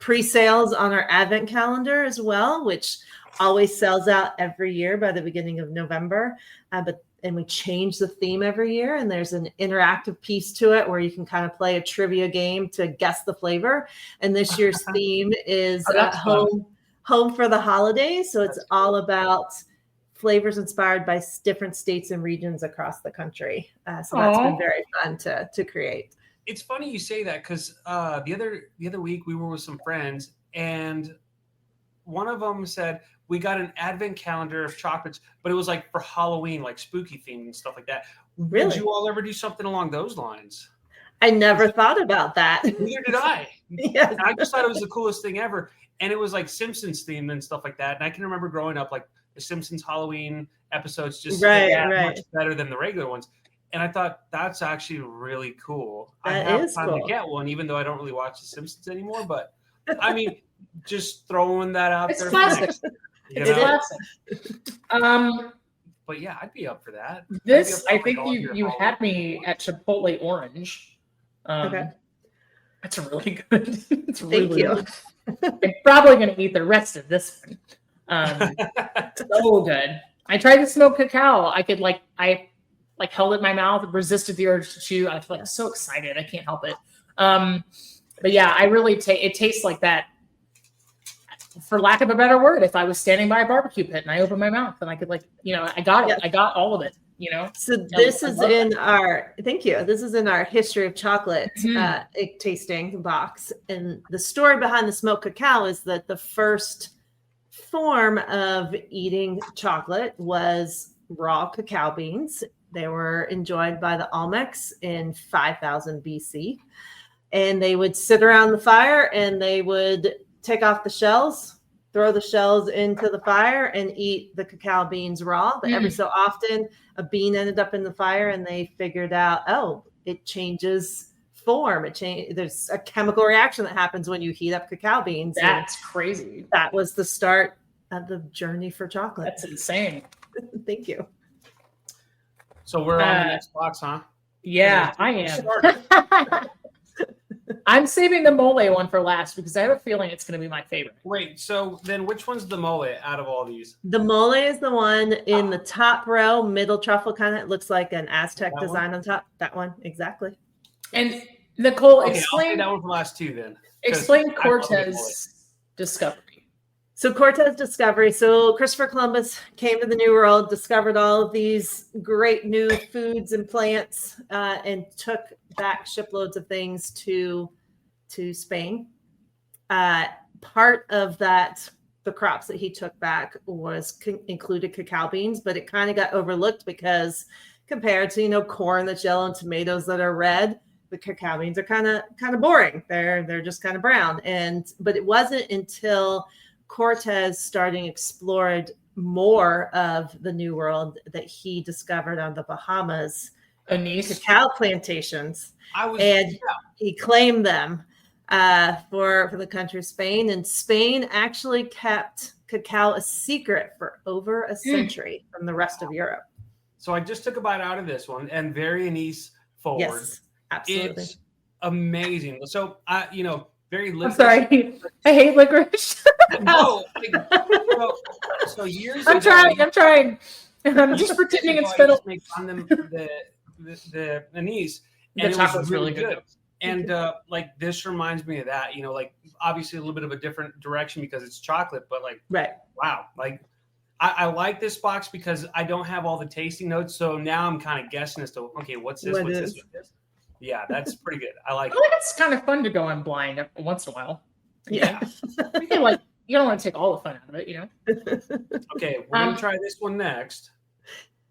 pre-sales on our advent calendar as well, which always sells out every year by the beginning of November. And we change the theme every year. And there's an interactive piece to it where you can kind of play a trivia game to guess the flavor. And this year's theme is home for the holidays. So it's all about flavors inspired by different states and regions across the country. So that's been very fun to create. It's funny you say that because the other week we were with some friends and one of them said, we got an advent calendar of chocolates, but it was like for Halloween, like spooky themed and stuff like that. Really? Did you all ever do something along those lines? I never thought about that. Neither did I. Yes. I just thought it was the coolest thing ever. And it was like Simpsons themed and stuff like that. And I can remember growing up, like the Simpsons Halloween episodes just much better than the regular ones. And I thought that's actually really cool. I have time to get one, even though I don't really watch the Simpsons anymore. But I mean, just throwing that out there. Classic. It's classic. But yeah, I'd be up for that. I think you had me at Chipotle Orange. Okay. That's really good. It's Thank you. Good. I'm probably going to eat the rest of this one. So good. I tried the smoked cacao. I held it in my mouth, resisted the urge to chew. I was so excited. I can't help it. But yeah, I really it tastes like that. For lack of a better word, if I was standing by a barbecue pit and I opened my mouth and I could I got it. I got all of it, So this is in our, thank you. This is in our history of chocolate tasting box. And the story behind the smoked cacao is that the first form of eating chocolate was raw cacao beans. They were enjoyed by the Olmecs in 5000 BC. And they would sit around the fire and they would take off the shells, throw the shells into the fire and eat the cacao beans raw. But every so often a bean ended up in the fire and they figured out, it changes form. There's a chemical reaction that happens when you heat up cacao beans. That's crazy. That was the start of the journey for chocolate. That's insane. Thank you. So we're on the next box, huh? Yeah, I am. I'm saving the mole one for last because I have a feeling it's going to be my favorite. Wait, so then which one's the mole out of all these? The mole is the one in the top row, middle truffle kind of. It looks like an Aztec design on top. That one, exactly. And Nicole, I'll explain say that one for last two then. Explain Cortez discovery. So Cortez discovery. So Christopher Columbus came to the New World, discovered all of these great new foods and plants, and took back shiploads of things to Spain. Part of that, the crops that he took back included cacao beans, but it kind of got overlooked because compared to corn that's yellow and tomatoes that are red, the cacao beans are kind of boring. They're just kind of brown. But it wasn't until Cortez explored more of the New World that he discovered on the Bahamas cacao plantations, he claimed them. for the country of Spain. And Spain actually kept cacao a secret for over a century from the rest of Europe. So I just took a bite out of this one, and very anise forward. Yes, absolutely. It's amazing. So very licorice. I'm sorry, I hate licorice. No, so years I'm ago, trying. I'm just pretending it's fiddle. Make on them the anise, and the chocolate's really good. And like this reminds me of that. Like obviously a little bit of a different direction because it's chocolate, but like wow, like. I like this box because I don't have all the tasting notes, so now I'm kind of guessing as to what's this? What's this? Yeah, that's pretty good. I like. I think it's kind of fun to go on blind once in a while. Yeah, you don't want to take all the fun out of it, Okay, we're gonna try this one next.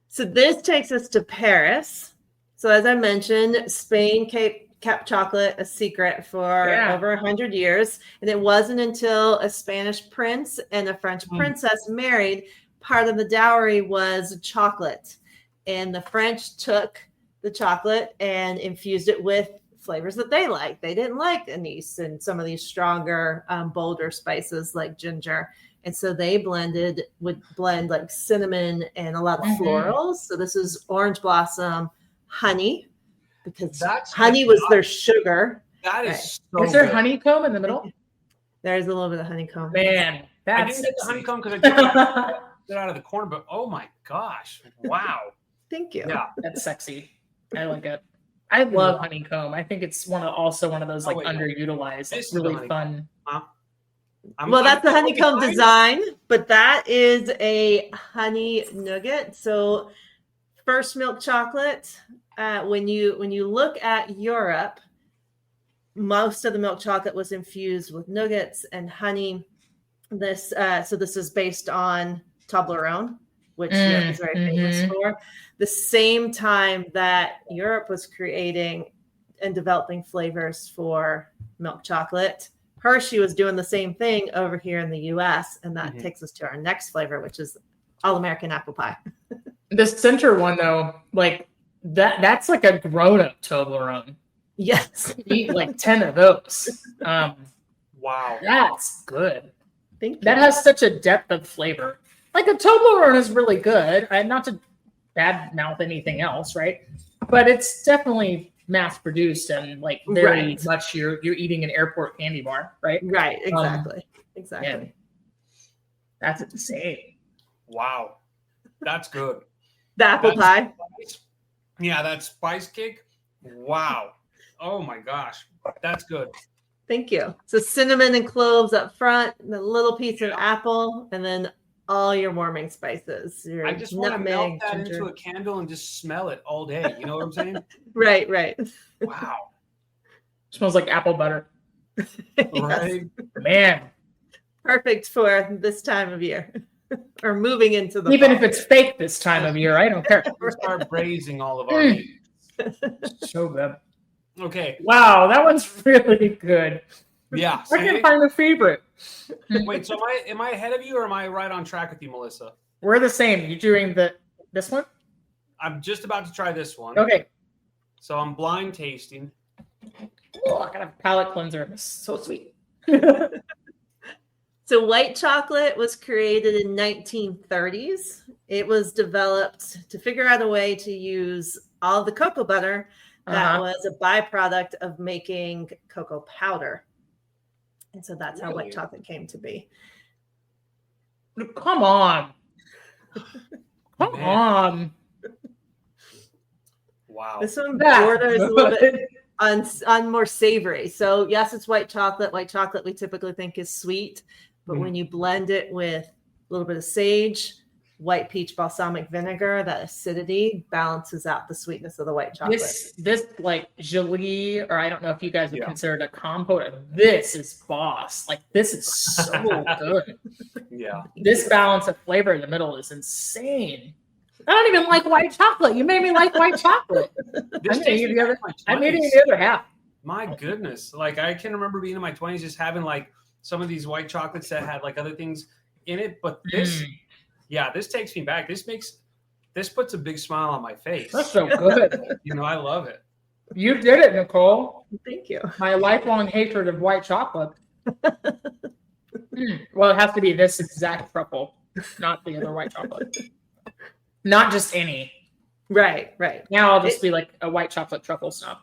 So this takes us to Paris. So as I mentioned, Spain kept chocolate a secret for over 100 years. And it wasn't until a Spanish prince and a French princess married, part of the dowry was chocolate. And the French took the chocolate and infused it with flavors that they liked. They didn't like anise and some of these stronger, bolder spices like ginger. And so they would blend like cinnamon and a lot of florals. So this is orange blossom, honey, because honey was their sugar. That is Is there honeycomb in the middle? There's a little bit of honeycomb. Man, I didn't get the honeycomb because I took it out of the corner, but oh my gosh. Wow. Thank you. Yeah, that's sexy. I like it. I love honeycomb. I think it's one of those underutilized, really fun. That's the honeycomb design, but that is a honey nougat. So first milk chocolate. When you look at Europe, most of the milk chocolate was infused with nuggets and honey. This is based on Toblerone, which Europe is very famous for. The same time that Europe was creating and developing flavors for milk chocolate, Hershey was doing the same thing over here in the U.S. And that takes us to our next flavor, which is All-American apple pie. The center one, though, like that's like a grown-up Toblerone. Yes. Eat like 10 of those. Wow. That's good. Thank you. That has such a depth of flavor. Like a Toblerone is really good. Not to badmouth anything else, right? But it's definitely mass produced and like very much you're eating an airport candy bar, right? Right, exactly. Exactly. That's insane. Wow. That's good. The apple pie. Yeah, that spice cake. Wow. Oh my gosh. That's good. Thank you. So cinnamon and cloves up front, the little piece of apple, and then all your warming spices. I just want to melt that into a candle and just smell it all day. You know what I'm saying? Right. Wow. Smells like apple butter. Right. Man. Perfect for this time of year. Or moving into the Even fall. if it's fake this time of year, I don't care. We start braising all of our meat. So good. Okay. Wow, that one's really good. Yeah. I can find a favorite. Wait, so am I ahead of you or am I right on track with you, Melissa? We're the same. You doing this one? I'm just about to try this one. Okay. So I'm blind tasting. Oh, I got a palate cleanser. It's so sweet. So white chocolate was created in 1930s. It was developed to figure out a way to use all the cocoa butter that was a byproduct of making cocoa powder. And so that's how white chocolate came to be. Come on. Come on. Wow. This one borders a little bit on more savory. So yes, it's white chocolate. White chocolate we typically think is sweet. But when you blend it with a little bit of sage, white peach balsamic vinegar, that acidity balances out the sweetness of the white chocolate. This like gelee, or I don't know if you guys would consider it a compote. This is boss. Like this is so good. Yeah. This balance of flavor in the middle is insane. I don't even like white chocolate. You made me like white chocolate. I made it the other half. My goodness. Like I can remember being in my 20s just having like some of these white chocolates that had like other things in it. But this, this takes me back. This puts a big smile on my face. That's so good. I love it. You did it, Nicole. Thank you. My lifelong hatred of white chocolate. Well, it has to be this exact truffle, not the other white chocolate. Not just any. Right. Now I'll just be like a white chocolate truffle snob.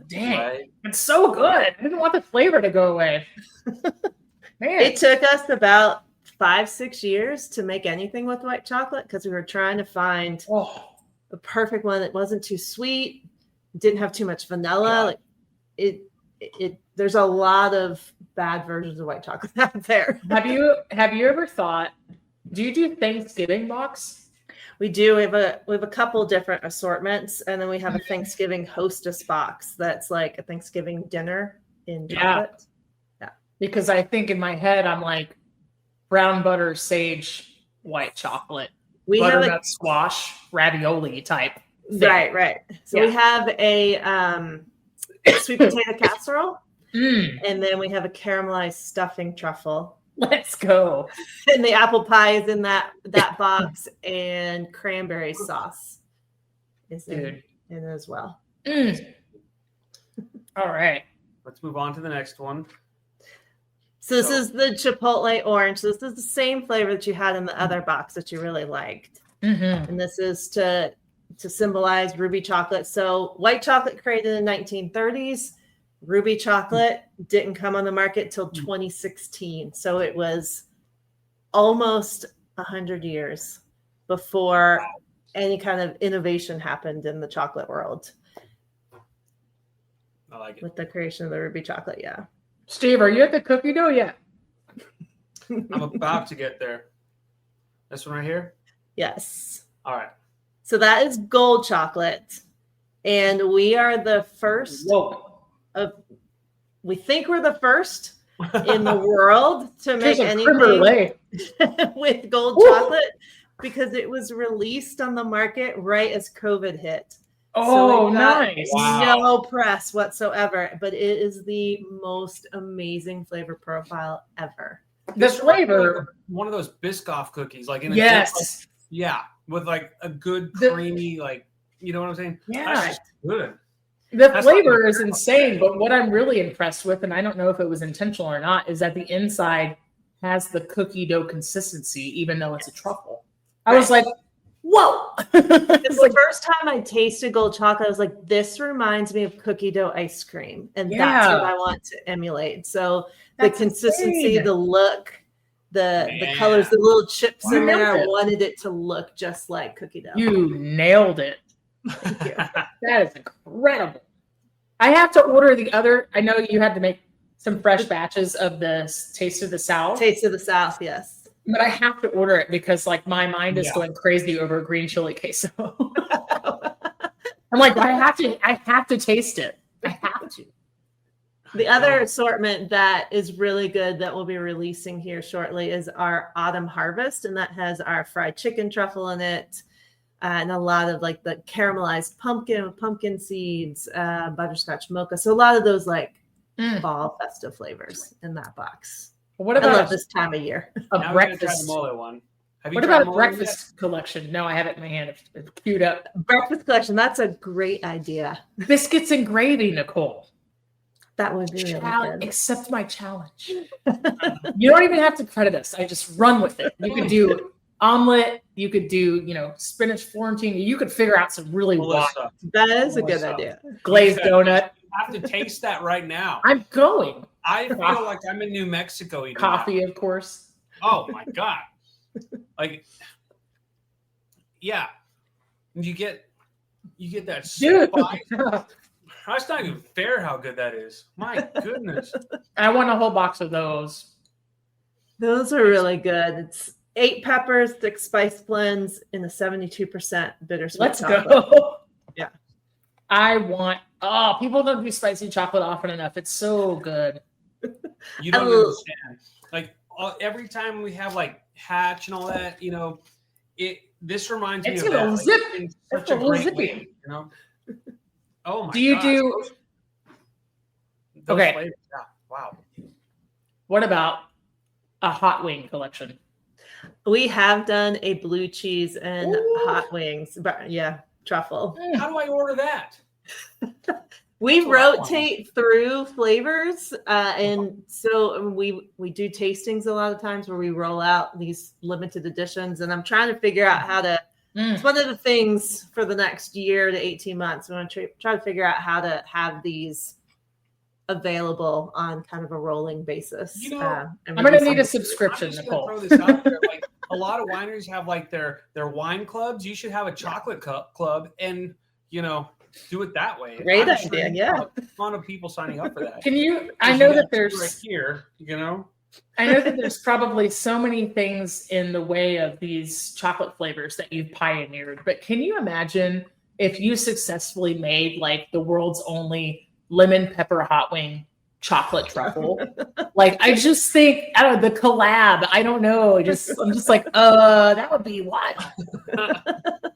Dang. Right. It's so good. I didn't want the flavor to go away. Man. It took us about 5-6 years to make anything with white chocolate because we were trying to find the perfect one that wasn't too sweet, didn't have too much vanilla. Like there's a lot of bad versions of white chocolate out there. Have you ever thought, do you do Thanksgiving box? We do. We have a couple different assortments, and then we have a Thanksgiving hostess box that's like a Thanksgiving dinner in chocolate. Yeah. Because I think in my head I'm like brown butter, sage, white chocolate, butternut squash, ravioli type thing. Right. So we have a sweet potato casserole, and then we have a caramelized stuffing truffle. Let's go. And the apple pie is in that box, and cranberry sauce is in it as well. All right. Let's move on to the next one. So this is the Chipotle orange. So this is the same flavor that you had in the other box that you really liked. And this is to symbolize ruby chocolate. So white chocolate created in the 1930s. Ruby chocolate didn't come on the market till 2016. So it was almost 100 years before any kind of innovation happened in the chocolate world. I like it. With the creation of the ruby chocolate, yeah. Steve, are you at the cookie dough yet? I'm about to get there. This one right here? Yes. All right. So that is gold chocolate. And we are the first we think we're the first in the world to make anything with gold chocolate because it was released on the market right as COVID hit. Oh, so nice. No press whatsoever, but it is the most amazing flavor profile ever. The flavor, one of those Biscoff cookies, like in a with like a good creamy, like, you know what I'm saying? Yeah, that's good. The flavor is insane, but what I'm really impressed with, and I don't know if it was intentional or not, is that the inside has the cookie dough consistency, even though it's a truffle. I was like, whoa. It's the first time I tasted gold chocolate. I was like, this reminds me of cookie dough ice cream. And that's what I want to emulate. So the consistency, the look, the colors, the little chips in there, I wanted it to look just like cookie dough. You nailed it. Thank you. That is incredible. I have to order the other. I know you had to make some fresh batches of the Taste of the South. Taste of the South, yes. But I have to order it because like my mind is going crazy over green chili queso. I'm like, I have to taste it. I have to. The other assortment that is really good that we'll be releasing here shortly is our Autumn Harvest, and that has our fried chicken truffle in it. And a lot of like the caramelized pumpkin with pumpkin seeds, butterscotch mocha. So a lot of those like fall festive flavors in that box. What about I love this time of year? A breakfast one. What about a breakfast collection? No, I have it in my hand. It's queued up. Breakfast collection. That's a great idea. Biscuits and gravy, Nicole. That would be really good. Accept my challenge. You don't even have to credit us. I just run with it. You could do omelet. You could do, spinach Florentine. You could figure out some really wild. That is a good idea. Glazed donut. I have to taste that right now. I'm going. I feel like I'm in New Mexico eating coffee, of course. Oh my God. Like, yeah. You get that spice. That's not even fair how good that is. My goodness. I want a whole box of those. Those are really good. It's 8 peppers, 6 spice blends, in a 72% bittersweet. Let's chocolate. go. Yeah. People don't do spicy chocolate often enough. It's so good. You don't understand. Like every time we have like Hatch and all that, this reminds me of that. It's zip. It's such a great way, Oh my God. Do you do those flavors? Yeah. Wow. What about a hot wing collection? We have done a blue cheese and hot wings, but truffle. How do I order that? We rotate through flavors, and so we do tastings a lot of times where we roll out these limited editions, and I'm trying to figure out how to. It's one of the things for the next year to 18 months. We want to try to figure out how to have these available on kind of a rolling basis. You know, I'm going to need a subscription, Nicole. Throw this out there. Like, a lot of wineries have like their wine clubs. You should have a chocolate club, and do it that way. Great idea. Yeah. A ton of people signing up for that. I know that there's right here, I know that there's probably so many things in the way of these chocolate flavors that you've pioneered, but can you imagine if you successfully made like the world's only lemon pepper hot wing chocolate truffle? Like, I just think, the collab, I don't know. I'm just like, that would be what?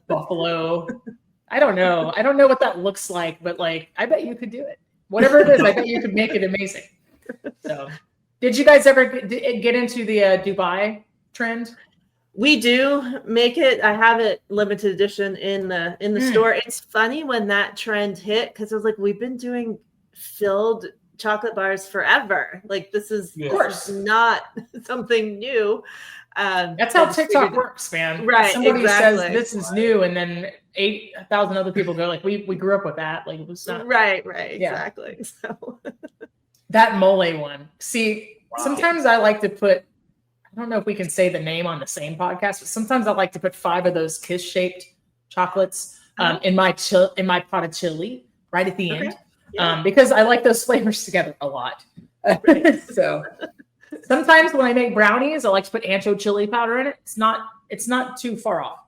Buffalo. I don't know. I don't know what that looks like, but like, I bet you could do it. Whatever it is, I bet you could make it amazing. So, did you guys ever get into the Dubai trend? We do make it. I have it limited edition in the store. It's funny when that trend hit because I was like, we've been doing filled chocolate bars forever. Like, this is of course not something new. That's how TikTok works, man. Right. Somebody says this is new, and then 8,000 other people go like, we grew up with that. Like, it was not right. Exactly. Yeah. So that mole one. See, sometimes I like to put, I don't know if we can say the name on the same podcast, but sometimes I like to put 5 of those kiss-shaped chocolates in my pot of chili right at the end, because I like those flavors together a lot. So sometimes when I make brownies, I like to put ancho chili powder in it. It's not too far off.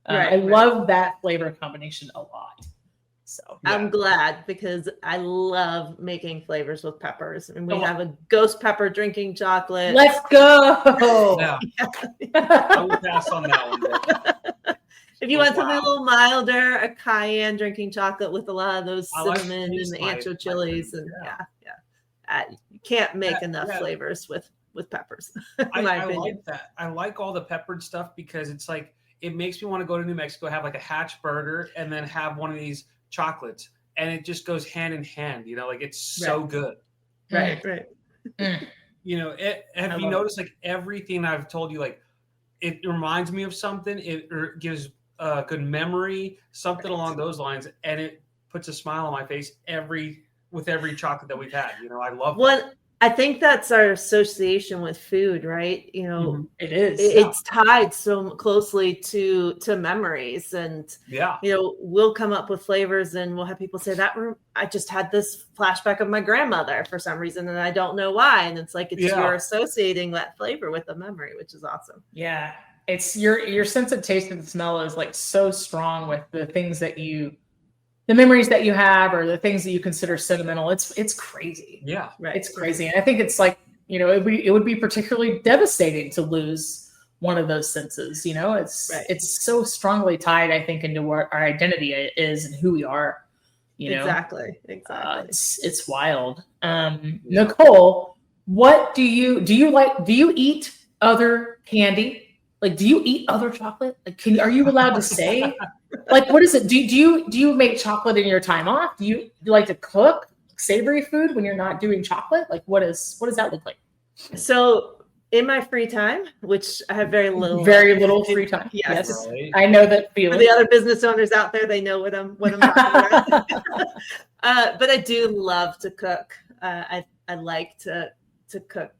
I love that flavor combination a lot. So I'm glad, because I love making flavors with peppers, and we have a ghost pepper drinking chocolate. Let's go. Yeah. I will pass on that one. If you want something a little milder, a cayenne drinking chocolate with a lot of those cinnamon and the ancho chilies, and you can't make enough flavors with peppers. I like that. I like all the peppered stuff because it's like, it makes me want to go to New Mexico, have like a hatch burger, and then have one of these chocolates, and it just goes hand in hand. Like, it's so good. Right. Have you noticed, like, everything I've told you, like, it reminds me of something, it gives a good memory, something along those lines, and it puts a smile on my face with every chocolate that we've had. I love that. I think that's our association with food, right? It is. It's tied so closely to memories, and we'll come up with flavors, and we'll have people say I just had this flashback of my grandmother for some reason, and I don't know why. And it's like you're associating that flavor with a memory, which is awesome. Yeah, it's your sense of taste and smell is like so strong with the things that the memories that you have, or the things that you consider sentimental. It's crazy. Yeah. Right. It's crazy. And I think it's like, it would be particularly devastating to lose one of those senses. It's so strongly tied, I think, into what our identity is and who we are. Exactly. It's wild. Nicole, what do you like? Do you eat other candy? Like, do you eat other chocolate? Like, are you allowed to say? Like, what is it? Do you make chocolate in your time off? Do you like to cook savory food when you're not doing chocolate? Like, what does that look like? So in my free time, which I have very little free time. Yes. Right. I know that feeling. For the other business owners out there, they know what I'm talking about. But I do love to cook. I like to cook,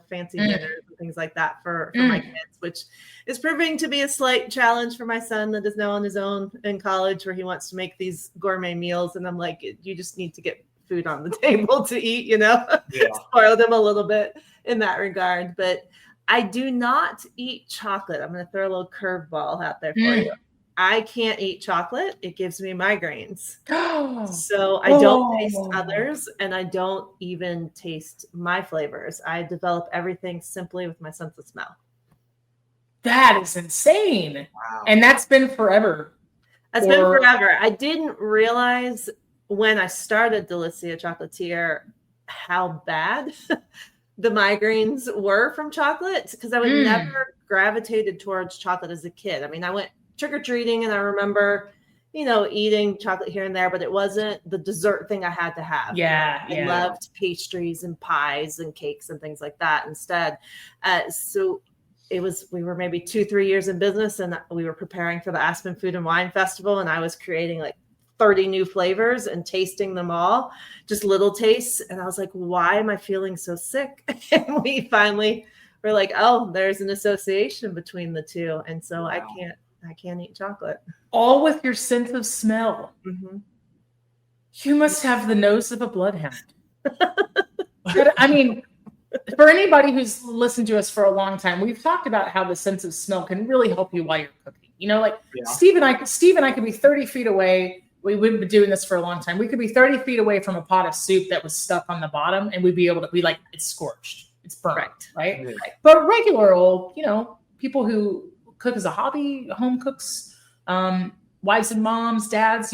fancy dinners and things like that for my kids, which is proving to be a slight challenge for my son that is now on his own in college, where he wants to make these gourmet meals. And I'm like, you just need to get food on the table to eat, spoil them a little bit in that regard. But I do not eat chocolate. I'm going to throw a little curveball out there for you. I can't eat chocolate. It gives me migraines. So I don't taste others, and I don't even taste my flavors. I develop everything simply with my sense of smell. That is insane. Wow. And that's been forever. Been forever. I didn't realize when I started Delicia Chocolatier how bad the migraines were from chocolate, because I would never gravitated towards chocolate as a kid. I mean, I went trick-or-treating, and I remember, eating chocolate here and there, but it wasn't the dessert thing I had to have. I loved pastries and pies and cakes and things like that instead. So we were maybe 2-3 years in business, and we were preparing for the Aspen Food and Wine Festival, and I was creating like 30 new flavors and tasting them all, just little tastes. And I was like, why am I feeling so sick? And we finally were like, oh, there's an association between the two. And so I can't eat chocolate. All with your sense of smell. Mm-hmm. You must have the nose of a bloodhound. But, I mean, for anybody who's listened to us for a long time, we've talked about how the sense of smell can really help you while you're cooking. Steve and I could be 30 feet away. We've been doing this for a long time. We could be 30 feet away from a pot of soup that was stuck on the bottom, and we'd be able to be like, it's scorched. It's burnt, right? Yeah. But regular old, people who cook as a hobby, home cooks, wives and moms, dads,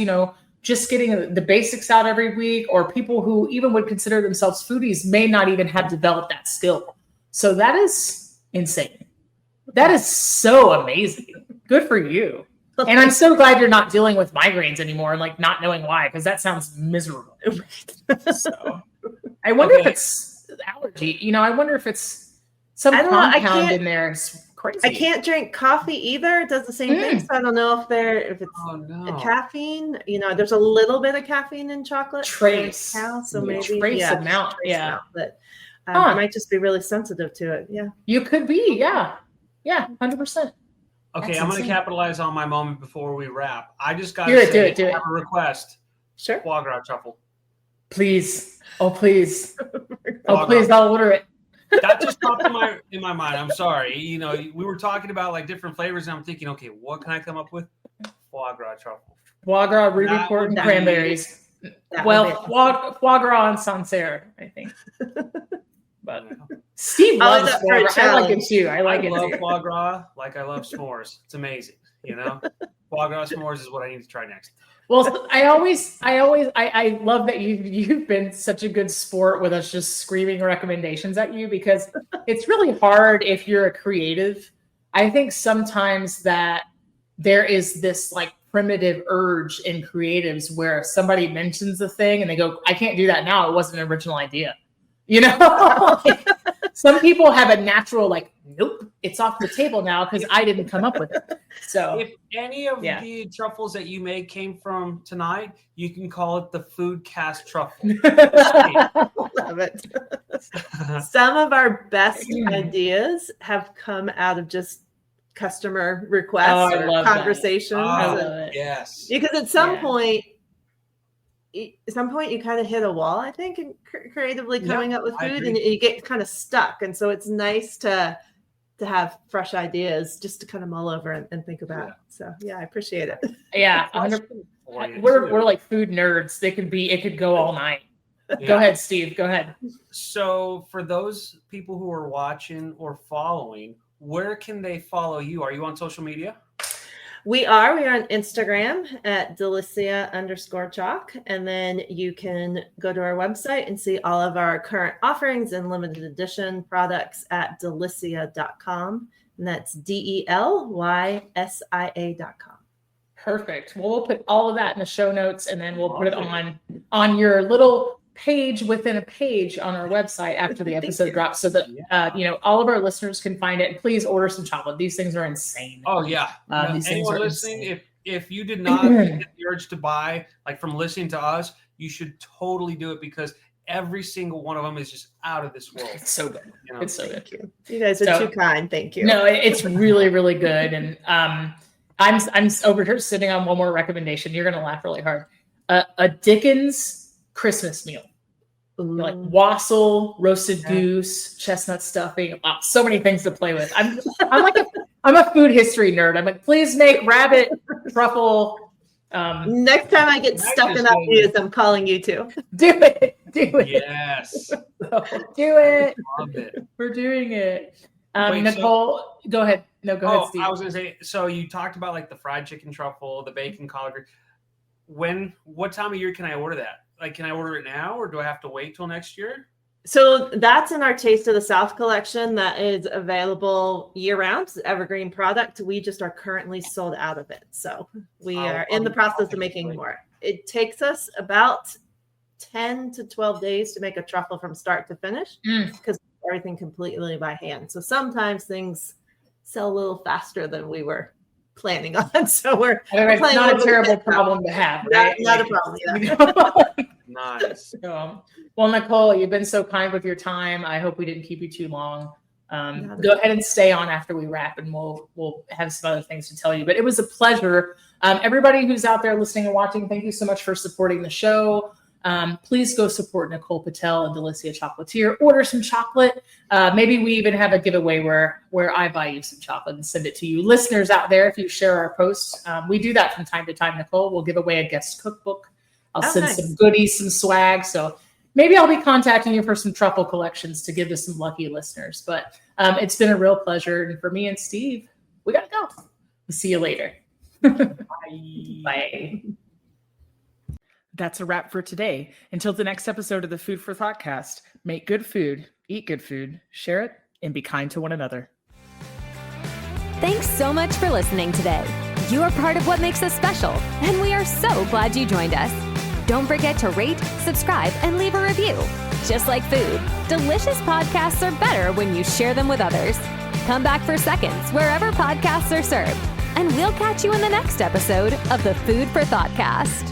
just getting the basics out every week, or people who even would consider themselves foodies may not even have developed that skill. So that is insane. That is so amazing. Good for you. And I'm so glad you're not dealing with migraines anymore and like not knowing why, because that sounds miserable. So I wonder if it's allergy. I wonder if it's some compound in there. It's crazy. I can't drink coffee either. It does the same thing. So I don't know if it's caffeine. There's a little bit of caffeine in chocolate. Trace. So maybe trace amount. But I might just be really sensitive to it. Yeah. You could be. Yeah. 100%. Okay, I'm going to capitalize on my moment before we wrap. I just got to say, I have a request. Sure. Foie gras truffle. Please. Oh, please. Please, I'll order it. That just popped in my mind. I'm sorry. We were talking about like different flavors, and I'm thinking, okay, what can I come up with? Foie gras truffle. Foie gras, ruby port, and cranberries. Well, foie gras and Sancerre, I think. But Steve loves foie gras. I like it too. I love foie gras like I love s'mores. It's amazing. Foie gras s'mores is what I need to try next. Well, I love that you've been such a good sport with us just screaming recommendations at you, because it's really hard if you're a creative. I think sometimes that there is this like primitive urge in creatives where somebody mentions a thing and they go, I can't do that now. It wasn't an original idea. Some people have a natural like, nope, it's off the table now because I didn't come up with it. So if any of the truffles that you made came from tonight, you can call it the food cast truffle. Love it. Some of our best ideas have come out of just customer requests or conversations. I love it. Yes. Because at some point you kind of hit a wall, I think, in creatively coming up with food, and you get kind of stuck. And so it's nice to have fresh ideas just to kind of mull over and think about. So I appreciate it. Yeah, 100%. We're like food nerds. It could go all night. Yeah. Go ahead, Steve. Go ahead. So for those people who are watching or following, where can they follow you? Are you on social media? We are on Instagram at Delicia_chalk. And then you can go to our website and see all of our current offerings and limited edition products at delicia.com. And that's DELYSIA.com. Perfect. Well, we'll put all of that in the show notes, and then we'll put it on your little page within a page on our website after the episode drops, so that all of our listeners can find it. And please order some chocolate. These things are insane. Oh yeah. Anyone listening, if you did not get the urge to buy, like from listening to us, you should totally do it, because every single one of them is just out of this world. It's so good. It's so good. You guys are too kind. Thank you. No, it's really, really good. And I'm over here sitting on one more recommendation. You're gonna laugh really hard. A Dickens Christmas meal. Like wassail, roasted goose, chestnut stuffing. Wow, so many things to play with. I'm a food history nerd. I'm like, please make rabbit truffle. Next time I get stuck in ideas, I'm calling you too. Do it. Yes. Do it. Love it. We're doing it. Nicole, go ahead. No, go ahead, Steve. I was going to say, so you talked about like the fried chicken truffle, the bacon collard green. What time of year can I order that? Like, can I order it now, or do I have to wait till next year? So that's in our Taste of the South collection that is available year round. It's an evergreen product. We just are currently sold out of it. So we are in the process of making more. It takes us about 10 to 12 days to make a truffle from start to finish because everything completely by hand. So sometimes things sell a little faster than we were planning on. So it's not a terrible problem to have, right? Not a problem. Yeah. Nice. Well, Nicole, you've been so kind with your time. I hope we didn't keep you too long. Go ahead and stay on after we wrap, and we'll have some other things to tell you. But it was a pleasure. Everybody who's out there listening and watching, thank you so much for supporting the show. Please go support Nicole Patel and Delicia Chocolatier. Order some chocolate. Maybe we even have a giveaway where I buy you some chocolate and send it to you. Listeners out there, if you share our posts, we do that from time to time, Nicole. We'll give away a guest cookbook. I'll send some goodies, some swag. So maybe I'll be contacting you for some truffle collections to give to some lucky listeners. But it's been a real pleasure. And for me and Steve, we got to go. We'll see you later. Bye. That's a wrap for today. Until the next episode of the Food for Thoughtcast, make good food, eat good food, share it, and be kind to one another. Thanks so much for listening today. You are part of what makes us special, and we are so glad you joined us. Don't forget to rate, subscribe, and leave a review. Just like food, delicious podcasts are better when you share them with others. Come back for seconds wherever podcasts are served, and we'll catch you in the next episode of the Food for Thoughtcast.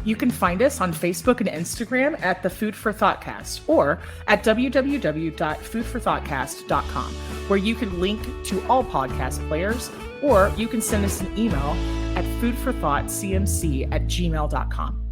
You can find us on Facebook and Instagram at the Food for Thoughtcast or at www.foodforthoughtcast.com, where you can link to all podcast players, or you can send us an email at foodforthoughtcmc@gmail.com.